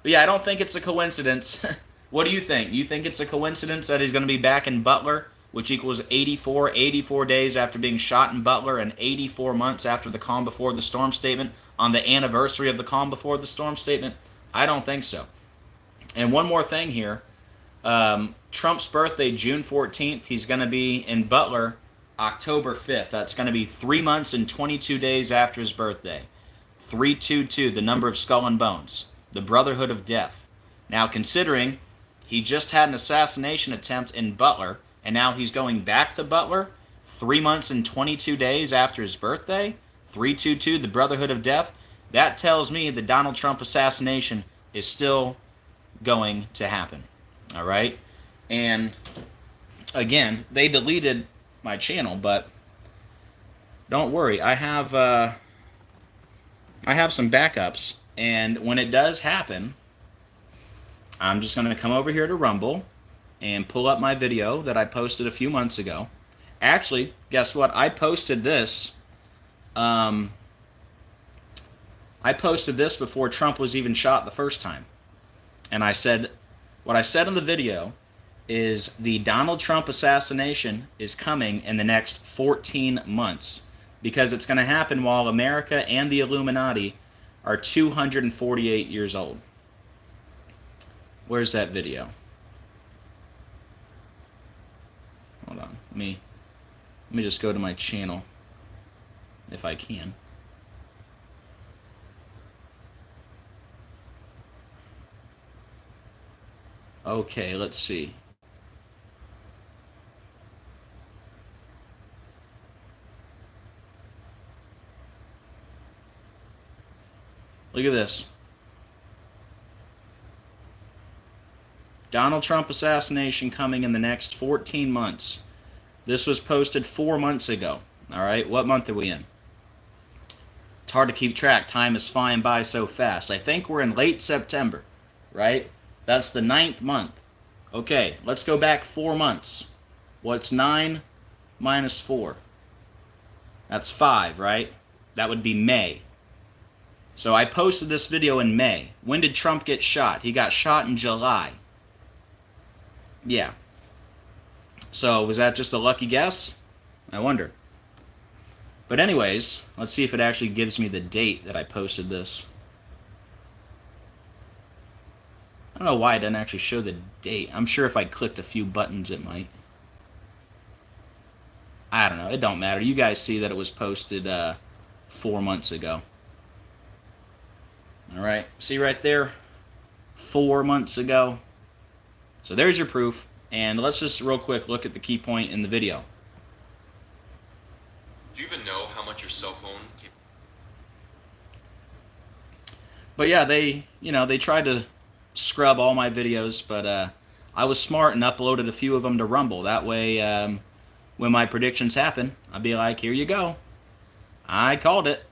But yeah, I don't think it's a coincidence. What do you think? You think it's a coincidence that he's going to be back in Butler, which equals 84 days after being shot in Butler and 84 months after the calm before the storm statement, on the anniversary of the calm before the storm statement? I don't think so. And one more thing here. Trump's birthday, June 14th. He's going to be in Butler October 5th. That's going to be 3 months and 22 days after his birthday. 322, the number of skull and bones, the brotherhood of death. Now, considering he just had an assassination attempt in Butler, and now he's going back to Butler 3 months and 22 days after his birthday, 322, the brotherhood of death, that tells me the Donald Trump assassination is still going to happen. All right? And again, they deleted my channel, but don't worry, I have some backups, and when it does happen, I'm just going to come over here to Rumble and pull up my video that I posted a few months ago. Actually, guess what? I posted this. I posted this before Trump was even shot the first time. And I said, what I said in the video is the Donald Trump assassination is coming in the next 14 months because it's going to happen while America and the Illuminati are 248 years old. Where's that video? Hold on. Let me just go to my channel if I can. Okay, let's see. Look at this. Donald Trump assassination coming in the next 14 months. This was posted 4 months ago. All right, what month are we in? It's hard to keep track. Time is flying by so fast. I think we're in late September, right? That's the 9th month. Okay, let's go back 4 months. What's 9 minus 4? That's 5, right? That would be May. So I posted this video in May. When did Trump get shot? He got shot in July. Yeah. So was that just a lucky guess? I wonder. But anyways, let's see if it actually gives me the date that I posted this. I don't know why it doesn't actually show the date. I'm sure if I clicked a few buttons it might. I don't know. It don't matter. You guys see that it was posted 4 months ago. Alright. See right there? 4 months ago. So there's your proof. And let's just real quick look at the key point in the video.
Do you even know how much your cell phone can...
But yeah, they tried to scrub all my videos, but I was smart and uploaded a few of them to Rumble. That way, when my predictions happen, I'd be like, here you go. I called it.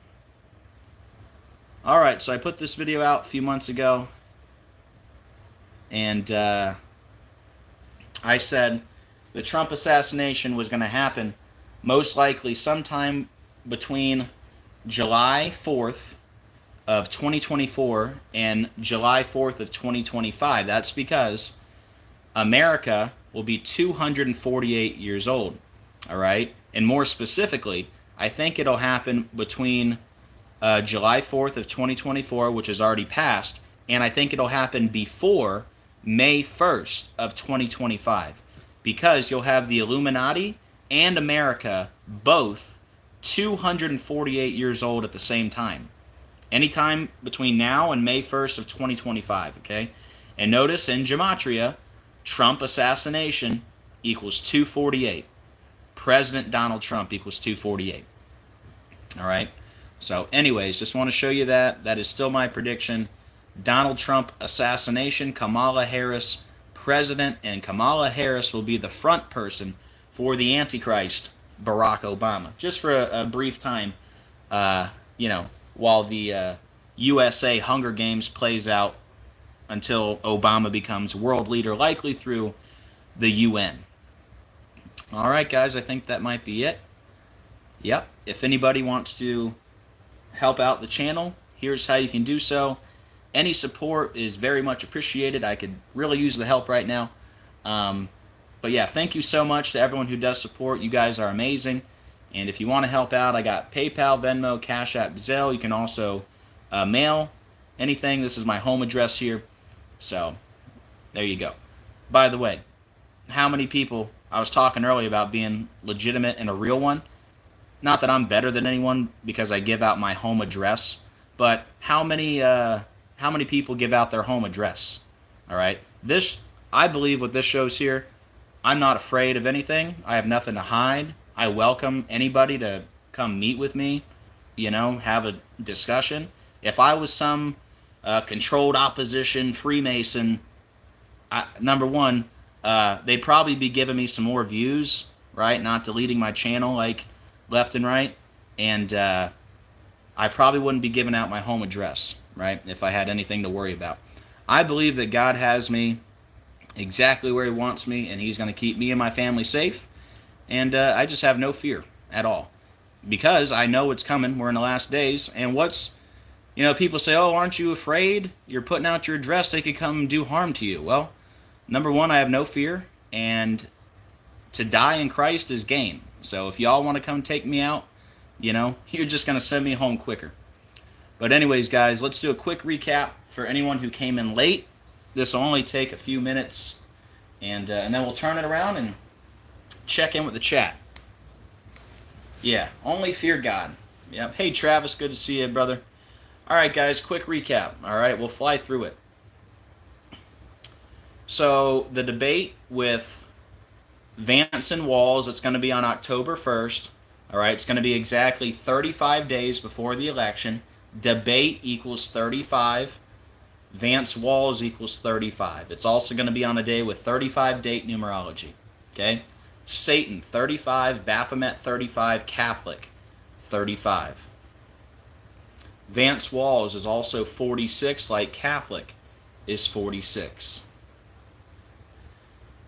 Alright, so I put this video out a few months ago, and I said the Trump assassination was going to happen most likely sometime between July 4th of 2024 and July 4th of 2025. That's because America will be 248 years old. All right? And more specifically, I think it'll happen between July 4th of 2024, which is already passed, and I think it'll happen before May 1st of 2025, because you'll have the Illuminati and America both 248 years old at the same time. Anytime between now and May 1st of 2025, okay? And notice in Gematria, Trump assassination equals 248. President Donald Trump equals 248. All right? So anyways, just want to show you that. That is still my prediction. Donald Trump assassination, Kamala Harris president, and Kamala Harris will be the front person for the Antichrist, Barack Obama. Just for a brief time, while the USA Hunger Games plays out until Obama becomes world leader, likely through the UN. All right, guys, I think that might be it. Yep, if anybody wants to help out the channel, here's how you can do so. Any support is very much appreciated. I could really use the help right now. But yeah, thank you so much to everyone who does support. You guys are amazing. And if you want to help out, I got PayPal, Venmo, Cash App, Zelle. You can also mail anything. This is my home address here. So there you go. By the way, how many people, I was talking earlier about being legitimate and a real one. Not that I'm better than anyone because I give out my home address, but how many people give out their home address? All right. I believe what this shows here, I'm not afraid of anything. I have nothing to hide. I welcome anybody to come meet with me, have a discussion. If I was some controlled opposition Freemason, number one, they'd probably be giving me some more views, right? Not deleting my channel like left and right. And I probably wouldn't be giving out my home address, right, if I had anything to worry about. I believe that God has me exactly where he wants me, and he's going to keep me and my family safe. And I just have no fear at all, because I know it's coming. We're in the last days. And people say, oh, aren't you afraid? You're putting out your address. They could come and do harm to you. Well, number one, I have no fear. And to die in Christ is gain. So if y'all want to come take me out, you're just going to send me home quicker. But anyways, guys, let's do a quick recap for anyone who came in late. This will only take a few minutes, and then we'll turn it around and check in with the chat. Yeah, only fear God. Yep. Hey, Travis, good to see you, brother. All right, guys, quick recap. All right, we'll fly through it. So the debate with Vance-Walz, it's going to be on October 1st. All right, it's going to be exactly 35 days before the election. Debate equals 35. Vance-Walz equals 35. It's also going to be on a day with 35 date numerology. Okay? Satan, 35. Baphomet, 35. Catholic, 35. Vance-Walz is also 46, like Catholic is 46.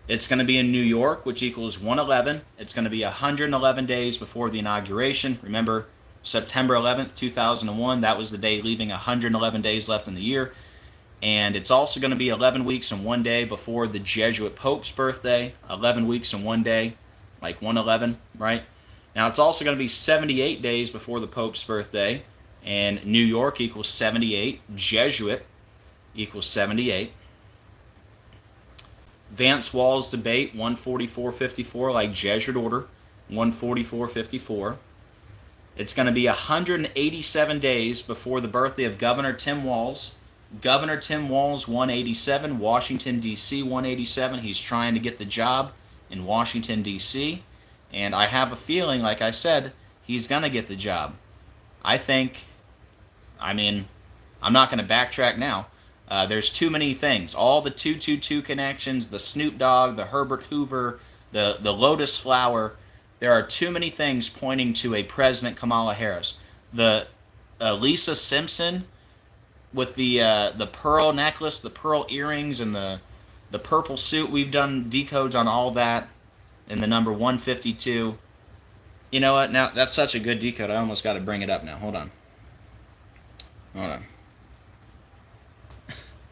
It's going to be in New York, which equals 111. It's going to be 111 days before the inauguration. Remember, September 11th, 2001, that was the day leaving 111 days left in the year. And it's also going to be 11 weeks and 1 day before the Jesuit Pope's birthday. 11 weeks and 1 day, like 111, right? Now, it's also going to be 78 days before the Pope's birthday. And New York equals 78. Jesuit equals 78. Vance-Walz debate, 144.54, like Jesuit order, 144.54. It's going to be 187 days before the birthday of Governor Tim Walz. Governor Tim Walz, 187. Washington, D.C., 187. He's trying to get the job in Washington, D.C. And I have a feeling, like I said, he's going to get the job. I'm not going to backtrack now. There's too many things. All the 222 connections, the Snoop Dogg, the Herbert Hoover, the Lotus Flower. There are too many things pointing to a President Kamala Harris. The Lisa Simpson with the pearl necklace, the pearl earrings, and the purple suit. We've done decodes on all that, and the number 152. You know what? Now, that's such a good decode. I almost got to bring it up now. Hold on.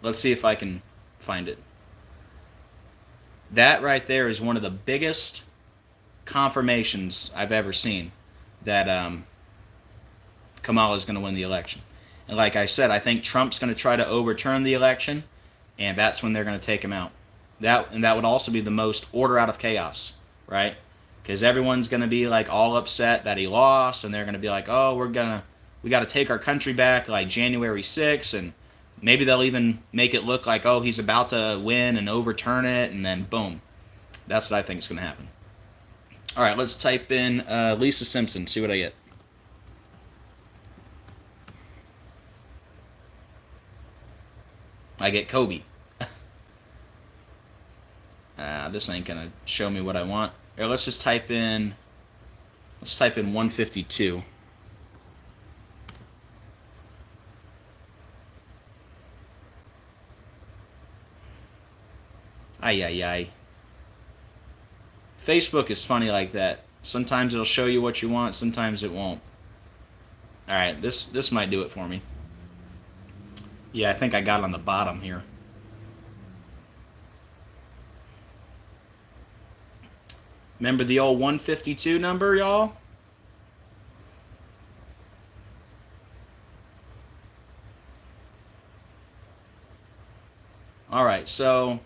Let's see if I can find it. That right there is one of the biggest confirmations I've ever seen that Kamala is going to win the election. And like I said, I think Trump's going to try to overturn the election, and that's when they're going to take him out. That would also be the most order out of chaos, right? Because everyone's going to be like all upset that he lost, and they're going to be like, oh, we got to take our country back like January 6th, and maybe they'll even make it look like, oh, he's about to win and overturn it, and then boom. That's what I think is going to happen. All right, let's type in Lisa Simpson, see what I get. I get Kobe. This ain't going to show me what I want. Here, let's just type in 152. Ay. Facebook is funny like that. Sometimes it'll show you what you want, sometimes it won't. Alright, this might do it for me. Yeah, I think I got it on the bottom here. Remember the old 152 number, y'all? Alright, so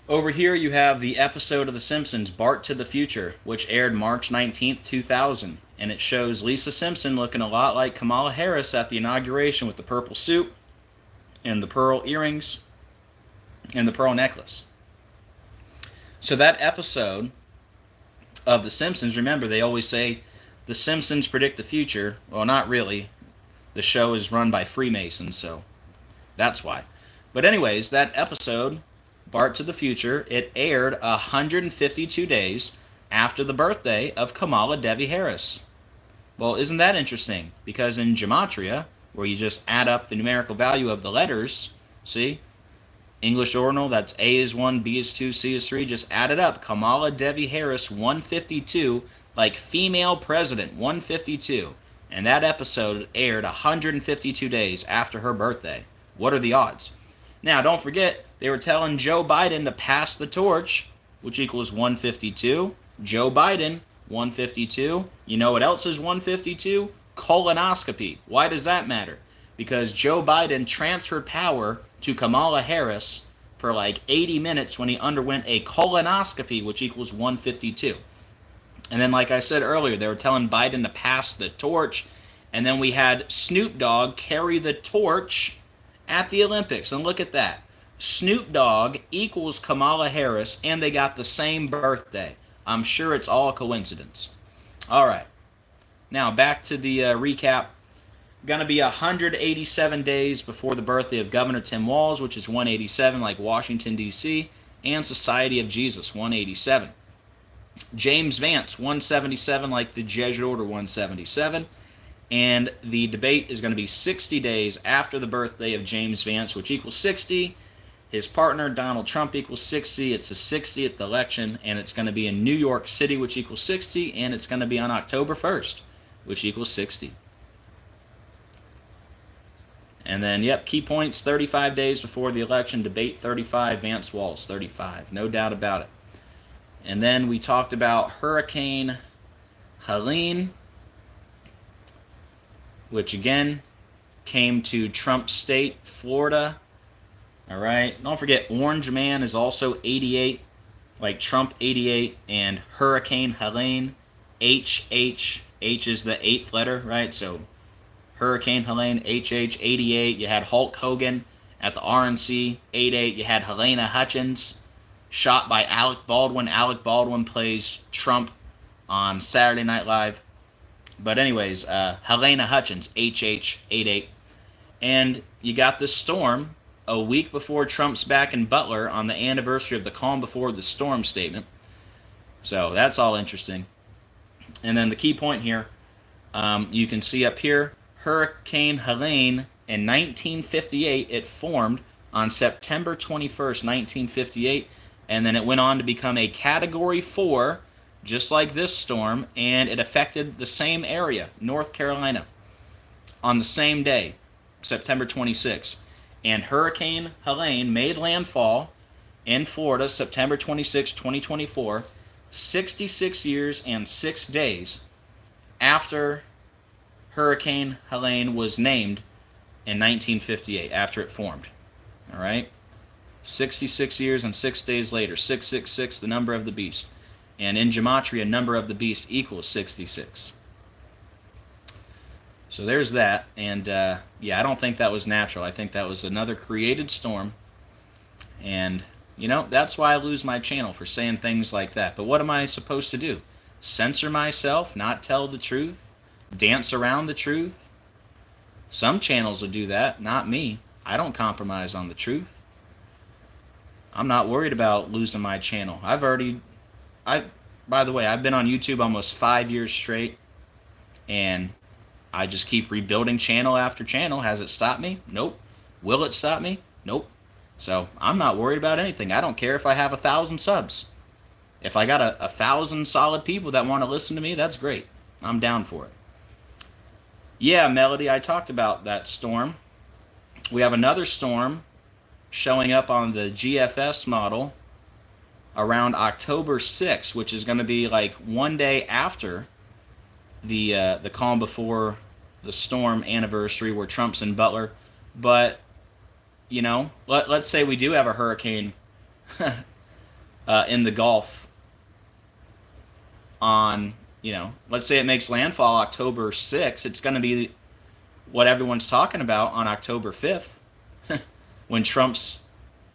over here you have the episode of The Simpsons, Bart to the Future, which aired March 19th, 2000. and it shows Lisa Simpson looking a lot like Kamala Harris at the inauguration with the purple suit and the pearl earrings and the pearl necklace. So that episode of The Simpsons, remember, they always say The Simpsons predict the future. Well, not really. The show is run by Freemasons, so that's why. But anyways, that episode, Bart to the Future, it aired 152 days after the birthday of Kamala Devi Harris. Well, isn't that interesting? Because in Gematria, where you just add up the numerical value of the letters, see? English ordinal, that's A is 1, B is 2, C is 3, just add it up. Kamala Devi Harris, 152, like female president, 152. And that episode aired 152 days after her birthday. What are the odds? Now, don't forget, they were telling Joe Biden to pass the torch, which equals 152. Joe Biden, 152. You know what else is 152? Colonoscopy. Why does that matter? Because Joe Biden transferred power to Kamala Harris for like 80 minutes when he underwent a colonoscopy, which equals 152. And then, like I said earlier, they were telling Biden to pass the torch. And then we had Snoop Dogg carry the torch at the Olympics. And look at that. Snoop Dogg equals Kamala Harris, and they got the same birthday. I'm sure it's all a coincidence. All right. Now, back to the recap. Going to be 187 days before the birthday of Governor Tim Walz, which is 187, like Washington, D.C., and Society of Jesus, 187. James Vance, 177, like the Jesuit Order, 177. And the debate is going to be 60 days after the birthday of James Vance, which equals 60. His partner, Donald Trump, equals 60. It's the 60th election, and it's going to be in New York City, which equals 60, and it's going to be on October 1st, which equals 60. And then, yep, key points, 35 days before the election, debate 35, Vance-Walz 35, no doubt about it. And then we talked about Hurricane Helene, which again came to Trump State, Florida. All right, don't forget Orange Man is also 88, like Trump 88, and Hurricane Helene, H is the 8th letter, right? So Hurricane Helene, HH, 88. You had Hulk Hogan at the RNC, 88. You had Helena Hutchins, shot by Alec Baldwin. Alec Baldwin plays Trump on Saturday Night Live. But anyways, Helena Hutchins, HH, 88. And you got this storm a week before Trump's back in Butler on the anniversary of the calm before the storm statement. So that's all interesting. And then the key point here, you can see up here, Hurricane Helene in 1958, it formed on September 21st, 1958, and then it went on to become a Category 4, just like this storm, and it affected the same area, North Carolina, on the same day, September 26th. And Hurricane Helene made landfall in Florida, September 26, 2024, 66 years and 6 days after Hurricane Helene was named in 1958, after it formed. All right? 66 years and 6 days later, 666, the number of the beast. And in Gematria, number of the beast equals 66. So there's that. And yeah, I don't think that was natural. I think that was another created storm. And, you know, that's why I lose my channel, for saying things like that. But what am I supposed to do? Censor myself? Not tell the truth? Dance around the truth? Some channels will do that, not me. I don't compromise on the truth. I'm not worried about losing my channel. By the way, I've been on YouTube almost 5 years straight, and I just keep rebuilding channel after channel. Has it stopped me? Nope. Will it stop me? Nope. So I'm not worried about anything. I don't care if I have 1,000 subs. If I got 1,000 solid people that want to listen to me, that's great. I'm down for it. Yeah, Melody, I talked about that storm. We have another storm showing up on the GFS model around October 6th, which is going to be like one day after the calm before the storm anniversary, where Trump's in Butler. But, you know, let's say we do have a hurricane in the Gulf on let's say it makes landfall October 6th, it's going to be what everyone's talking about on October 5th when Trump's,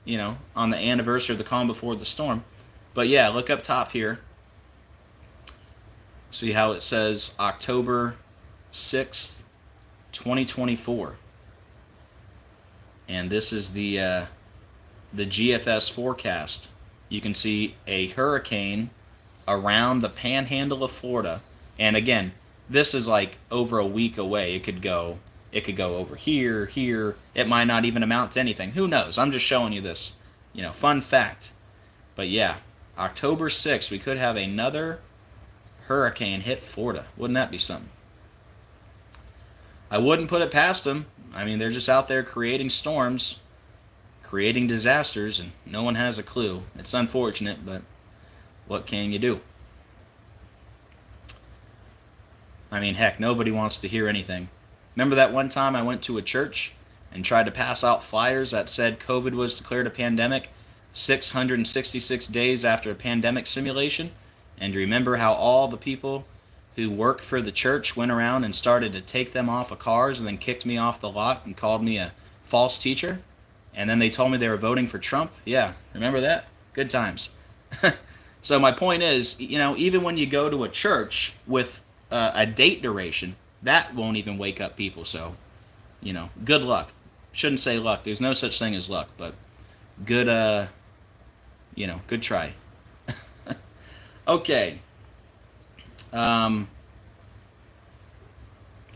on the anniversary of the calm before the storm. But yeah, look up top here. See how it says October 6th, 2024. And this is the GFS forecast. You can see a hurricane around the panhandle of Florida. And again, this is like over a week away. It could go over here. It might not even amount to anything. Who knows? I'm just showing you this, fun fact. But yeah, October 6th, we could have another hurricane hit Florida. Wouldn't that be something? I wouldn't put it past them. I mean, they're just out there creating storms, creating disasters, and no one has a clue. It's unfortunate, but what can you do? I mean, heck, nobody wants to hear anything. Remember that one time I went to a church and tried to pass out flyers that said COVID was declared a pandemic 666 days after a pandemic simulation? And you remember how all the people who work for the church went around and started to take them off of cars and then kicked me off the lot and called me a false teacher? And then they told me they were voting for Trump? Yeah, remember that? Good times. So my point is, even when you go to a church with a date duration, that won't even wake up people. So, good luck. Shouldn't say luck. There's no such thing as luck, but good, good try. Okay.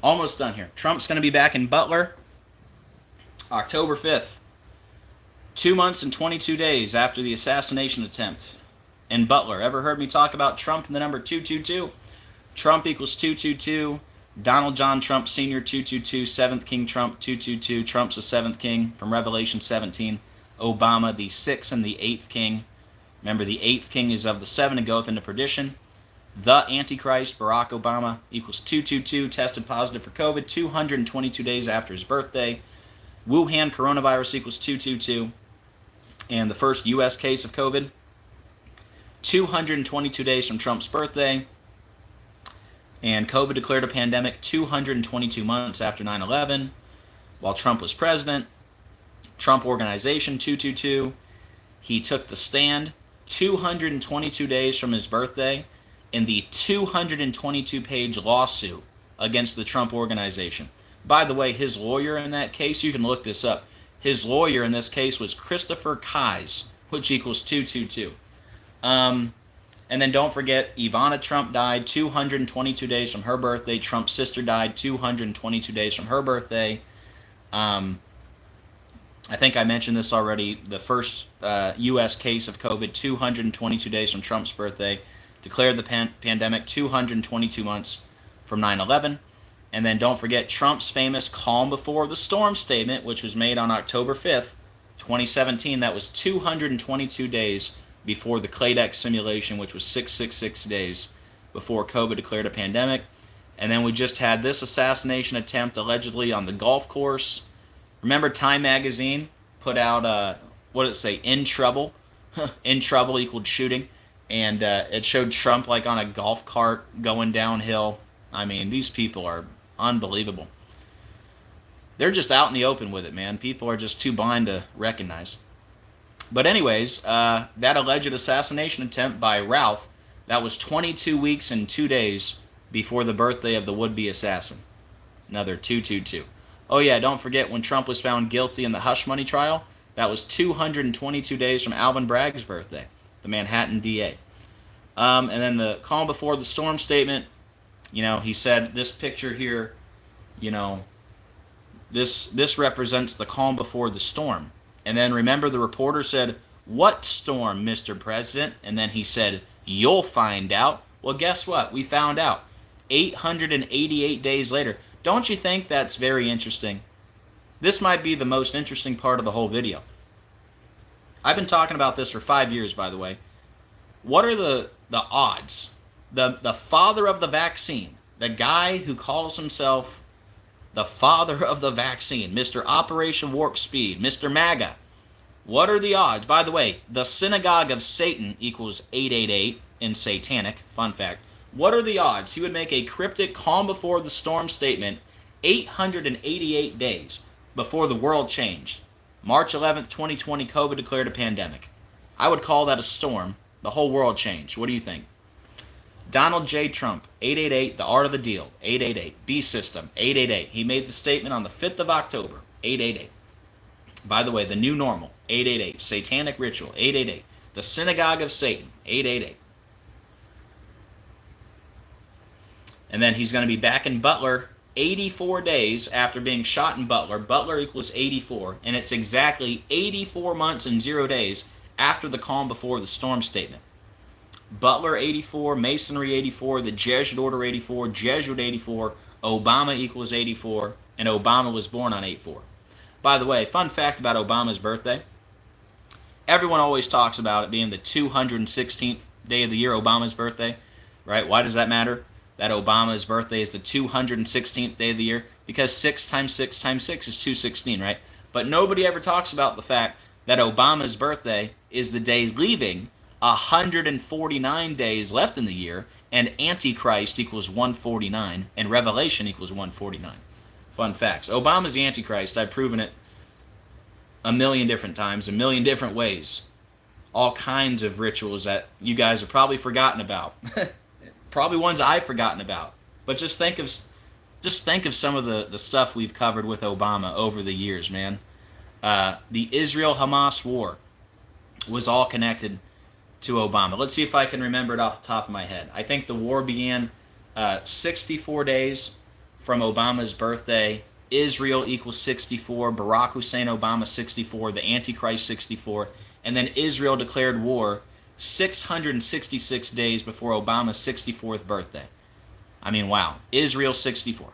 Almost done here. Trump's going to be back in Butler October 5th. 2 months and 22 days after the assassination attempt in Butler. Ever heard me talk about Trump and the number 222? Trump equals 222. Donald John Trump Sr. 222. 7th King Trump 222. Trump's the 7th king from Revelation 17. Obama the 6th and the 8th king. Remember, the 8th king is of the 7 and goeth into perdition. The Antichrist, Barack Obama, equals 222, tested positive for COVID 222 days after his birthday. Wuhan coronavirus equals 222. And the first U.S. case of COVID, 222 days from Trump's birthday. And COVID declared a pandemic 222 months after 9/11, while Trump was president. Trump Organization, 222. He took the stand 222 days from his birthday in the 222-page lawsuit against the Trump Organization. By the way, his lawyer in that case, you can look this up, his lawyer in this case was Christopher Kise, which equals 222. And then don't forget, Ivana Trump died 222 days from her birthday. Trump's sister died 222 days from her birthday. I think I mentioned this already. The first U.S. case of COVID 222 days from Trump's birthday. Declared the pandemic 222 months from 9/11. And then don't forget Trump's famous calm before the storm statement, which was made on October 5th, 2017. That was 222 days before the Claydex simulation, which was 666 days before COVID declared a pandemic. And then we just had this assassination attempt allegedly on the golf course. Remember Time Magazine put out, what did it say, in trouble? In trouble equaled shooting. And it showed Trump like on a golf cart going downhill. I mean, these people are unbelievable. They're just out in the open with it, man. People are just too blind to recognize. But anyways, that alleged assassination attempt by Ralph, that was 22 weeks and 2 days before the birthday of the would-be assassin. Another 222. Oh yeah, don't forget when Trump was found guilty in the hush money trial, that was 222 days from Alvin Bragg's birthday, the Manhattan DA. And then the calm before the storm statement, he said this picture here, this represents the calm before the storm. And then remember the reporter said, "What storm, Mr. President?" And then he said, "You'll find out." Well, guess what? We found out 888 days later. Don't you think that's very interesting? This might be the most interesting part of the whole video. I've been talking about this for 5 years, by the way. What are the odds? The father of the vaccine, the guy who calls himself the father of the vaccine, Mr. Operation Warp Speed, Mr. MAGA. What are the odds? By the way, the synagogue of Satan equals 888 in satanic. Fun fact. What are the odds he would make a cryptic calm before the storm statement 888 days before the world changed? March 11th, 2020, COVID declared a pandemic. I would call that a storm. The whole world changed. What do you think? Donald J. Trump, 888, The Art of the Deal, 888. B System, 888. He made the statement on the 5th of October, 888. By the way, the new normal, 888. Satanic ritual, 888. The synagogue of Satan, 888. And then he's going to be back in Butler 84 days after being shot in Butler. Butler equals 84, and it's exactly 84 months and 0 days after the calm before the storm statement. Butler 84, Masonry 84, the Jesuit Order 84, Jesuit 84, Obama equals 84, and Obama was born on 8/4. By the way, fun fact about Obama's birthday. Everyone always talks about it being the 216th day of the year, Obama's birthday, right? Why does that matter? That Obama's birthday is the 216th day of the year? Because 6 times 6 times 6 is 216, right? But nobody ever talks about the fact that Obama's birthday is the day leaving 149 days left in the year, and Antichrist equals 149, and Revelation equals 149. Fun facts. Obama's the Antichrist. I've proven it a million different times, a million different ways. All kinds of rituals that you guys have probably forgotten about. Probably ones I've forgotten about. But just think of some of the stuff we've covered with Obama over the years, man. The Israel-Hamas war was all connected to Obama. Let's see if I can remember it off the top of my head. I think the war began 64 days from Obama's birthday. Israel equals 64, Barack Hussein Obama 64, the Antichrist 64, and then Israel declared war 666 days before Obama's 64th birthday. I mean, wow. Israel 64.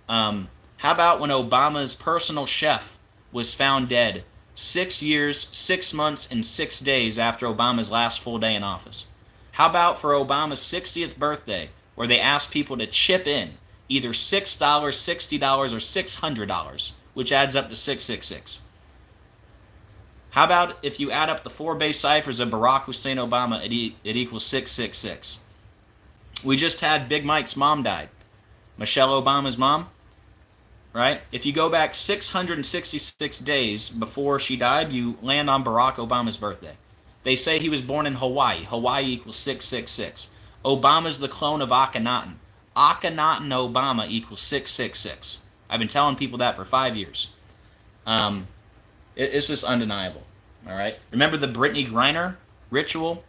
How about when Obama's personal chef was found dead 6 years, 6 months, and 6 days after Obama's last full day in office? How about for Obama's 60th birthday, where they asked people to chip in either $6, $60, or $600, which adds up to 666? How about if you add up the 4 base ciphers of Barack Hussein Obama, it equals 666? We just had Big Mike's mom died. Michelle Obama's mom, right? If you go back 666 days before she died, you land on Barack Obama's birthday. They say he was born in Hawaii. Hawaii equals 666. Obama's the clone of Akhenaten. Akhenaten Obama equals 666. I've been telling people that for 5 years. It's just undeniable. All right. Remember the Brittany Griner ritual?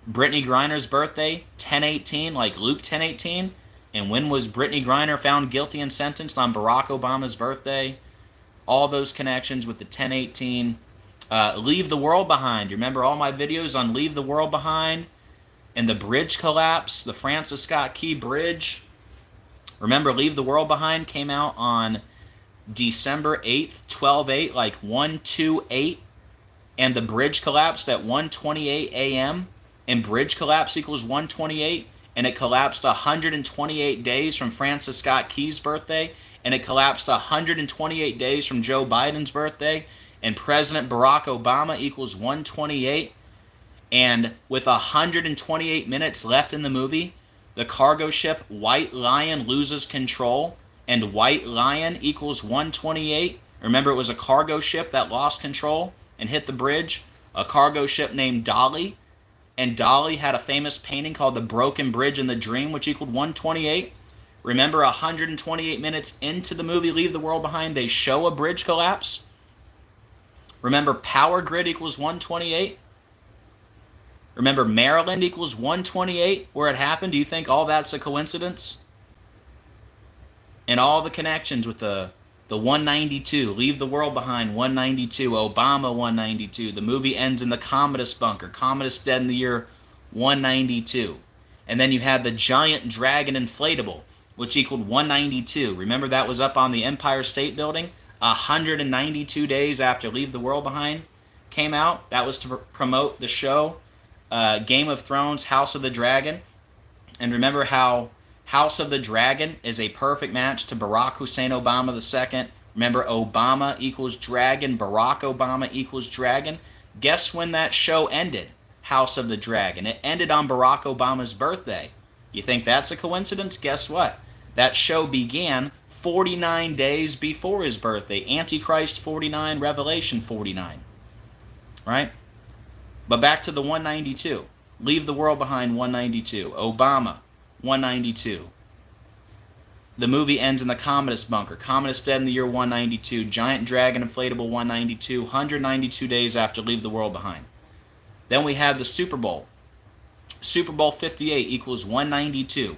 Brittany Griner's birthday, 10/18, like Luke 10/18. And when was Brittany Griner found guilty and sentenced? On Barack Obama's birthday. All those connections with the 10/18. Leave the World Behind. You remember all my videos on Leave the World Behind and the bridge collapse, the Francis Scott Key Bridge? Remember, Leave the World Behind came out on December 8th, 12/8, like 128, and the bridge collapsed at 1:28 a.m., and bridge collapse equals 128, and it collapsed 128 days from Francis Scott Key's birthday, and it collapsed 128 days from Joe Biden's birthday, and President Barack Obama equals 128, and with 128 minutes left in the movie, the cargo ship White Lion loses control, and White Lion equals 128. Remember, it was a cargo ship that lost control and hit the bridge, a cargo ship named Dolly, and Dolly had a famous painting called The Broken Bridge in the Dream, which equaled 128. Remember, 128 minutes into the movie Leave the World Behind, they show a bridge collapse. Remember, Power Grid equals 128. Remember, Maryland equals 128, where it happened. Do you think all that's a coincidence? And all the connections with the 192, Leave the World Behind, 192, Obama, 192. The movie ends in the Commodus bunker. Commodus dead in the year 192. And then you had the giant dragon inflatable, which equaled 192. Remember, that was up on the Empire State Building 192 days after Leave the World Behind came out. That was to promote the show Game of Thrones, House of the Dragon. And remember how House of the Dragon is a perfect match to Barack Hussein Obama II. Remember, Obama equals dragon, Barack Obama equals dragon. Guess when that show ended, House of the Dragon? It ended on Barack Obama's birthday, You think that's a coincidence? Guess what? That show began 49 days before his birthday. Antichrist 49, Revelation 49. Right? But back to the 192. Leave the World Behind 192. Obama 192. The movie ends in the Commodus bunker. Commodus dead in the year 192. Giant Dragon inflatable 192. 192 days after Leave the World Behind. Then we have the Super Bowl. Super Bowl 58 equals 192.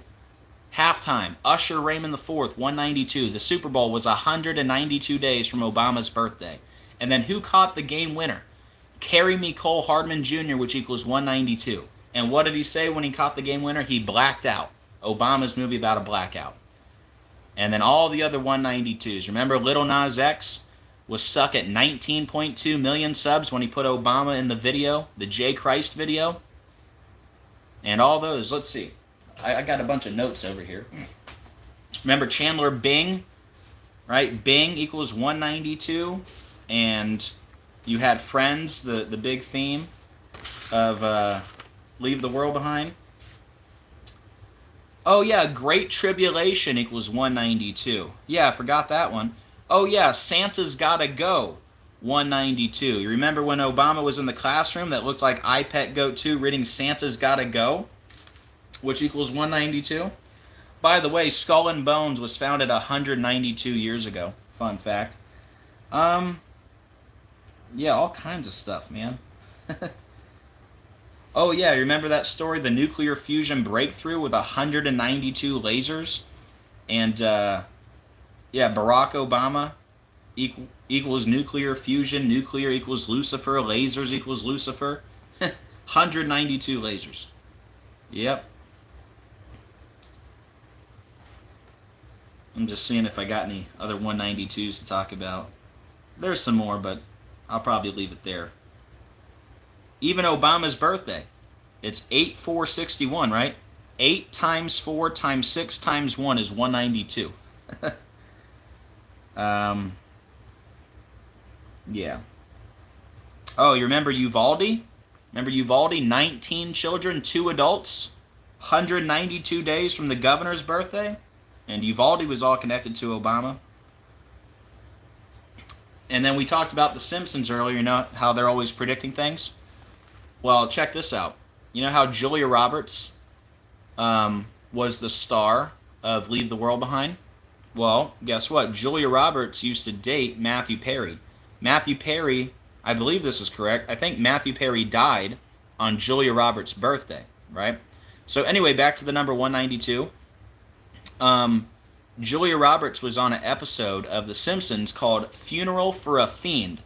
Halftime, Usher Raymond IV, 192. The Super Bowl was 192 days from Obama's birthday. And then who caught the game winner? Carry Me Cole Hardman Jr., which equals 192. And what did he say when he caught the game winner? He blacked out. Obama's movie about a blackout. And then all the other 192s. Remember Little Nas X was stuck at 19.2 million subs when he put Obama in the video, the J. Christ video? And all those, let's see. I got a bunch of notes over here. Remember Chandler Bing, right? Bing equals 192. And you had Friends, the big theme of Leave the World Behind. Oh yeah, Great Tribulation equals 192. Yeah, I forgot that one. Oh yeah, Santa's Gotta Go, 192. You remember when Obama was in the classroom that looked like iPet Go 2 reading Santa's Gotta Go, which equals 192? By the way, Skull and Bones was founded 192 years ago. Fun fact. Yeah, all kinds of stuff, man. Oh yeah, you remember that story, the nuclear fusion breakthrough with 192 lasers? And yeah, Barack Obama equals nuclear fusion, nuclear equals Lucifer, lasers equals Lucifer. 192 lasers. Yep. I'm just seeing if I got any other 192s to talk about. There's some more, but I'll probably leave it there. Even Obama's birthday. It's 8/4/61, right? 8 times 4 times 6 times 1 is 192. Yeah. Oh, you remember Uvalde? Remember Uvalde? 19 children, 2 adults, 192 days from the governor's birthday? And Uvalde was all connected to Obama. And then we talked about The Simpsons earlier, you know how they're always predicting things? Well, check this out. You know how Julia Roberts was the star of Leave the World Behind? Well, guess what? Julia Roberts used to date Matthew Perry. Matthew Perry, I believe this is correct, I think Matthew Perry died on Julia Roberts' birthday, right? So anyway, back to the number 192. Julia Roberts was on an episode of The Simpsons called Funeral for a Fiend,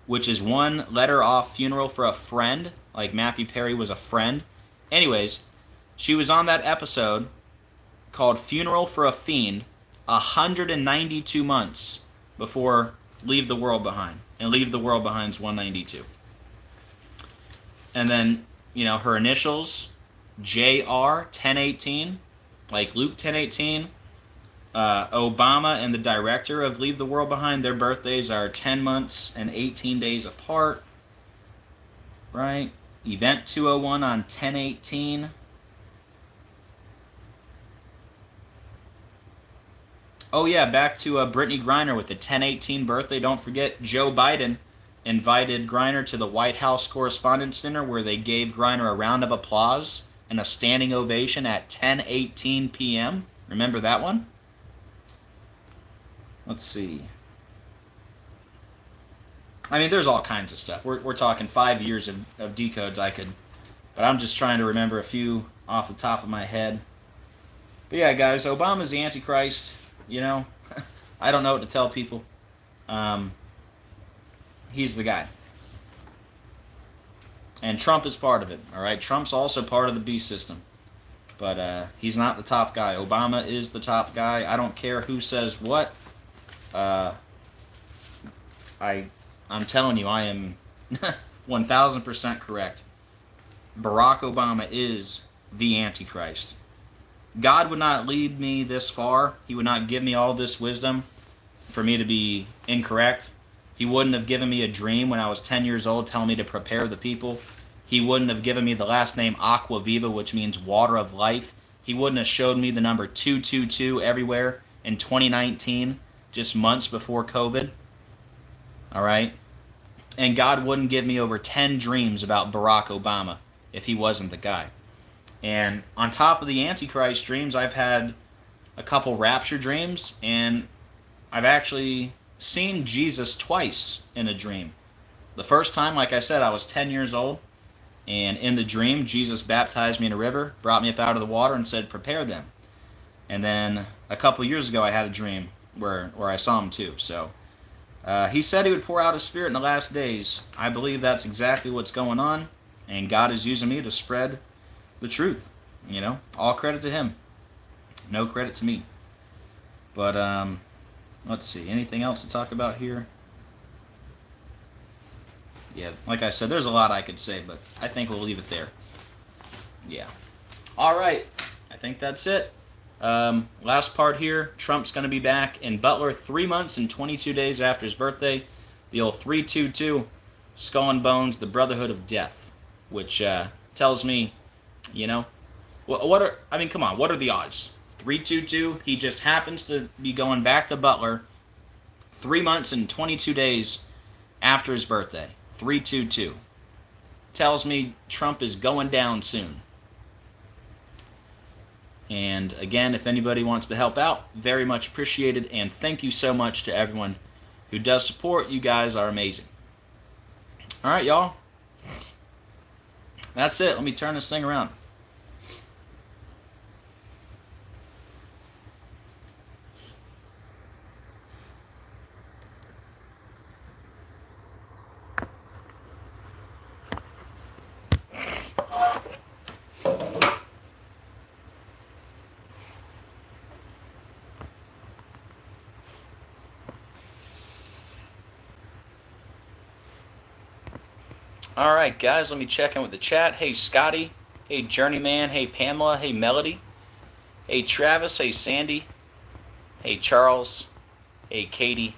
which is one letter off funeral for a friend, like Matthew Perry was a friend. Anyways, she was on that episode called Funeral for a Fiend 192 months before Leave the World Behind. And Leave the World Behind's 192. And then, you know, her initials, JR 1018, like Luke 1018. Obama and the director of Leave the World Behind, their birthdays are 10 months and 18 days apart. Right? Event 201 on 1018. Oh yeah, back to Brittany Griner with the 1018 birthday. Don't forget, Joe Biden invited Griner to the White House Correspondents' Dinner where they gave Griner a round of applause and a standing ovation at 10:18 p.m. Remember that one? Let's see. I mean, there's all kinds of stuff. We're talking 5 years of decodes I could, but I'm just trying to remember a few off the top of my head. But yeah, guys, Obama's the Antichrist. You know, I don't know what to tell people. He's the guy. And Trump is part of it, all right? Trump's also part of the beast system. But he's not the top guy. Obama is the top guy. I don't care who says what. I'm telling you, I am 1,000% correct. Barack Obama is the Antichrist. God would not lead me this far. He would not give me all this wisdom for me to be incorrect. He wouldn't have given me a dream when I was 10 years old telling me to prepare the people. He wouldn't have given me the last name Acquaviva, which means water of life, He wouldn't have showed me the number 222 everywhere in 2019, just months before COVID. All right? And God wouldn't give me over 10 dreams about Barack Obama if he wasn't the guy. And on top of the Antichrist dreams, I've had a couple rapture dreams, and I've actually seen Jesus twice in a dream. The first time, like I said, I was 10 years old, and in the dream, Jesus baptized me in a river, brought me up out of the water, and said, "Prepare them." And then a couple years ago, I had a dream where I saw him too. So he said he would pour out his Spirit in the last days. I believe that's exactly what's going on, and God is using me to spread the truth. You know, all credit to him. No credit to me. But let's see. Anything else to talk about here? Yeah, like I said, there's a lot I could say, but I think we'll leave it there. Yeah. All right. I think that's it. Last part here. Trump's going to be back in Butler 3 months and 22 days after his birthday. The old 322, Skull and Bones, the Brotherhood of Death, which tells me, you know, come on, what are the odds? 322, he just happens to be going back to Butler 3 months and 22 days after his birthday. 322. Tells me Trump is going down soon. And again, if anybody wants to help out, very much appreciated. And thank you so much to everyone who does support. You guys are amazing. All right, y'all. That's it. Let me turn this thing around. All right, guys, let me check in with the chat. Hey, Scotty. Hey, Journeyman. Hey, Pamela. Hey, Melody. Hey, Travis. Hey, Sandy. Hey, Charles. Hey, Katie.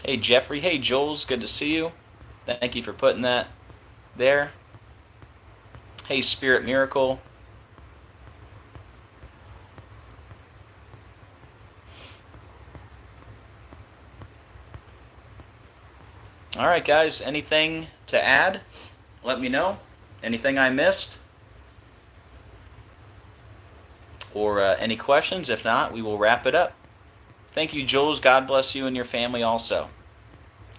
Hey, Jeffrey. Hey, Jules. Good to see you. Thank you for putting that there. Hey, Spirit Miracle. All right, guys, anything to add? Let me know. Anything I missed? Or any questions? If not, we will wrap it up. Thank you, Jules. God bless you and your family also.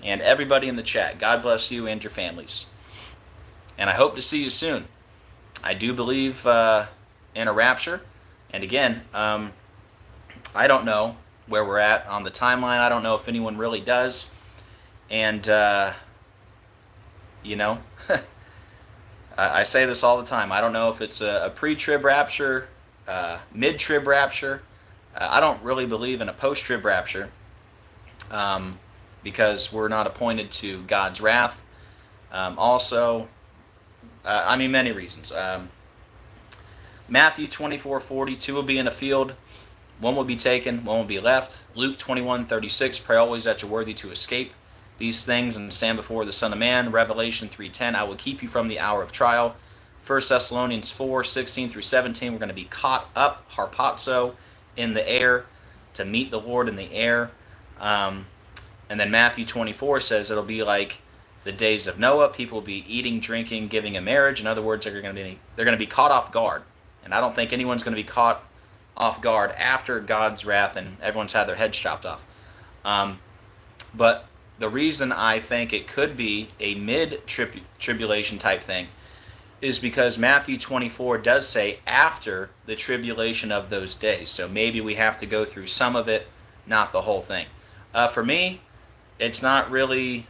And everybody in the chat, God bless you and your families. And I hope to see you soon. I do believe in a rapture. And again, I don't know where we're at on the timeline. I don't know if anyone really does. And, you know, I say this all the time. I don't know if it's a pre-trib rapture, mid-trib rapture. I don't really believe in a post-trib rapture because we're not appointed to God's wrath. Also, I mean, many reasons. Matthew 24:40, two will be in a field, one will be taken, one will be left. Luke 21:36, pray always that you're worthy to escape these things and stand before the Son of Man. Revelation 3:10, I will keep you from the hour of trial. 1 Thessalonians 4:16 through 17, we're going to be caught up, harpazo, in the air to meet the Lord in the air. And then Matthew 24 says it'll be like the days of Noah. People will be eating, drinking, giving in marriage. In other words, they're going to be caught off guard. And I don't think anyone's going to be caught off guard after God's wrath and everyone's had their heads chopped off. But the reason I think it could be a mid-tribulation type thing is because Matthew 24 does say after the tribulation of those days. So maybe we have to go through some of it, not the whole thing. For me, it's not really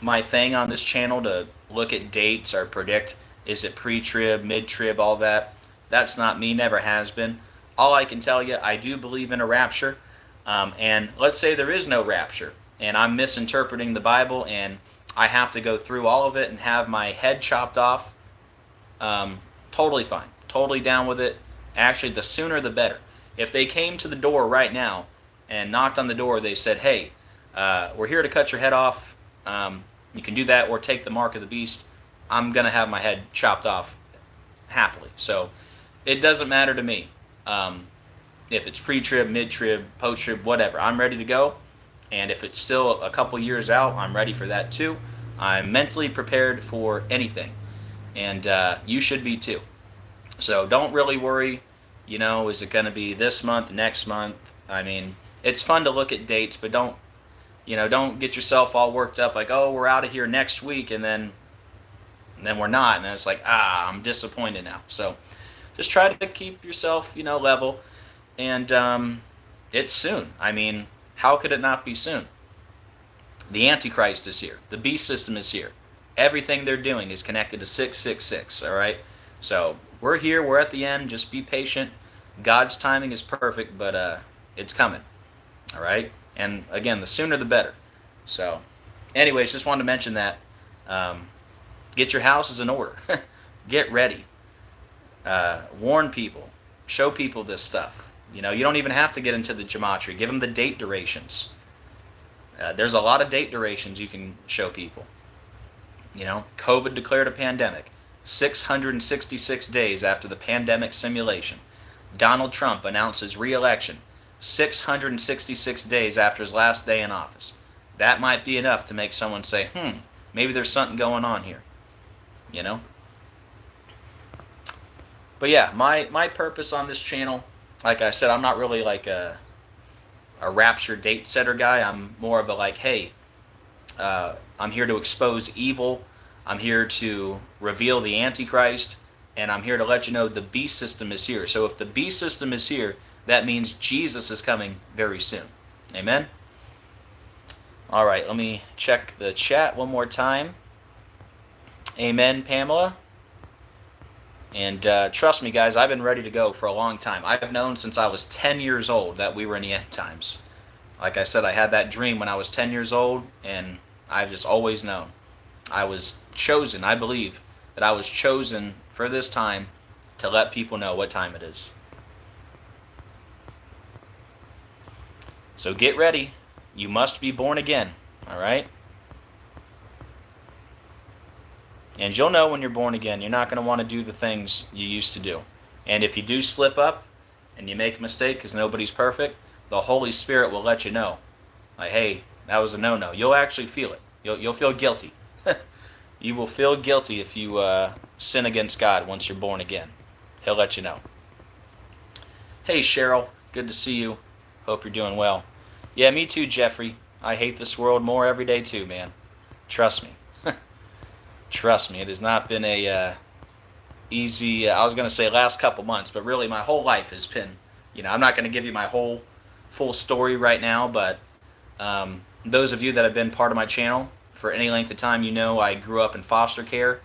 my thing on this channel to look at dates or predict, is it pre-trib, mid-trib, all that. That's not me, never has been. All I can tell you, I do believe in a rapture. And let's say there is no rapture, and I'm misinterpreting the Bible, and I have to go through all of it and have my head chopped off. Totally fine. Totally down with it. Actually, the sooner the better. If they came to the door right now and knocked on the door, they said, hey, we're here to cut your head off. You can do that or take the mark of the beast. I'm going to have my head chopped off happily. So it doesn't matter to me. If it's pre-trib, mid-trib, post-trib, whatever, I'm ready to go. And if it's still a couple years out, I'm ready for that too. I'm mentally prepared for anything. And you should be too. So don't really worry, you know, is it going to be this month, next month? I mean, it's fun to look at dates, but don't get yourself all worked up like, oh, we're out of here next week, and then we're not. And then it's like, I'm disappointed now. So just try to keep yourself, level. And it's soon. I mean, how could it not be soon? The Antichrist is here. The beast system is here. Everything they're doing is connected to 666, all right? So we're here. We're at the end. Just be patient. God's timing is perfect, but it's coming, all right? And again, the sooner the better. So anyways, just wanted to mention that. Get your houses in order. Get ready. Warn people. Show people this stuff. You don't even have to get into the Gematria. Give them the date durations. There's a lot of date durations you can show people. COVID declared a pandemic. 666 days after the pandemic simulation. Donald Trump announces re-election. 666 days after his last day in office. That might be enough to make someone say, maybe there's something going on here. But yeah, my purpose on this channel, like I said, I'm not really like a rapture date setter guy. I'm more of a like, hey, I'm here to expose evil. I'm here to reveal the Antichrist. And I'm here to let you know the beast system is here. So if the beast system is here, that means Jesus is coming very soon. Amen? All right, let me check the chat one more time. Amen, Pamela. And trust me, guys, I've been ready to go for a long time. I've known since I was 10 years old that we were in the end times. Like I said, I had that dream when I was 10 years old, and I've just always known. I was chosen, I believe, that I was chosen for this time to let people know what time it is. So get ready. You must be born again, all right? And you'll know when you're born again. You're not going to want to do the things you used to do. And if you do slip up and you make a mistake, because nobody's perfect, the Holy Spirit will let you know. Like, hey, that was a no-no. You'll actually feel it. You'll feel guilty. You will feel guilty if you sin against God once you're born again. He'll let you know. Hey, Cheryl. Good to see you. Hope you're doing well. Yeah, me too, Jeffrey. I hate this world more every day too, man. Trust me. Trust me, it has not been a easy, I was going to say last couple months, but really my whole life has been, I'm not going to give you my whole full story right now, but those of you that have been part of my channel for any length of time, I grew up in foster care.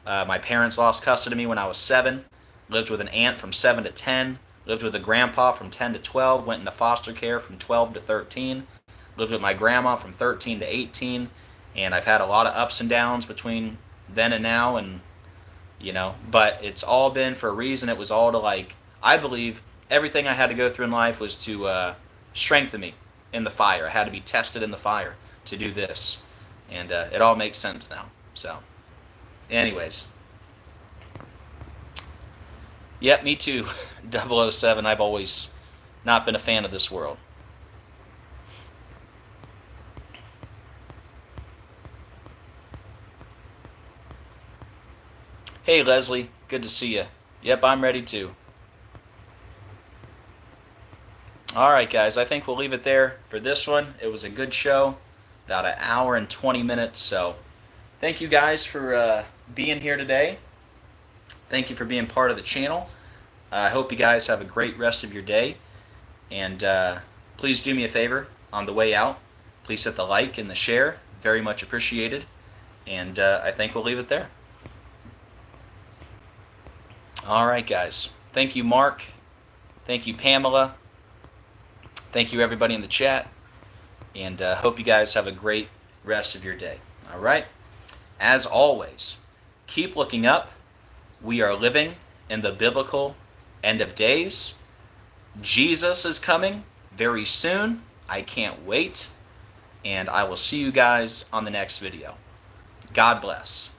My parents lost custody of me when I was 7, lived with an aunt from 7 to 10, lived with a grandpa from 10 to 12, went into foster care from 12 to 13, lived with my grandma from 13 to 18, and I've had a lot of ups and downs between then and now, and but it's all been for a reason. It was all to I believe everything I had to go through in life was to strengthen me in the fire. I had to be tested in the fire to do this, and it all makes sense now. So anyways, yep, me too. 007. I've always not been a fan of this world. Hey, Leslie. Good to see you. Yep, I'm ready too. All right, guys. I think we'll leave it there for this one. It was a good show. About an hour and 20 minutes. So thank you guys for being here today. Thank you for being part of the channel. I hope you guys have a great rest of your day. And please do me a favor on the way out. Please hit the like and the share. Very much appreciated. And I think we'll leave it there. All right, guys. Thank you, Mark. Thank you, Pamela. Thank you, everybody in the chat. And hope you guys have a great rest of your day. All right? As always, keep looking up. We are living in the biblical end of days. Jesus is coming very soon. I can't wait. and I will see you guys on the next video. God bless.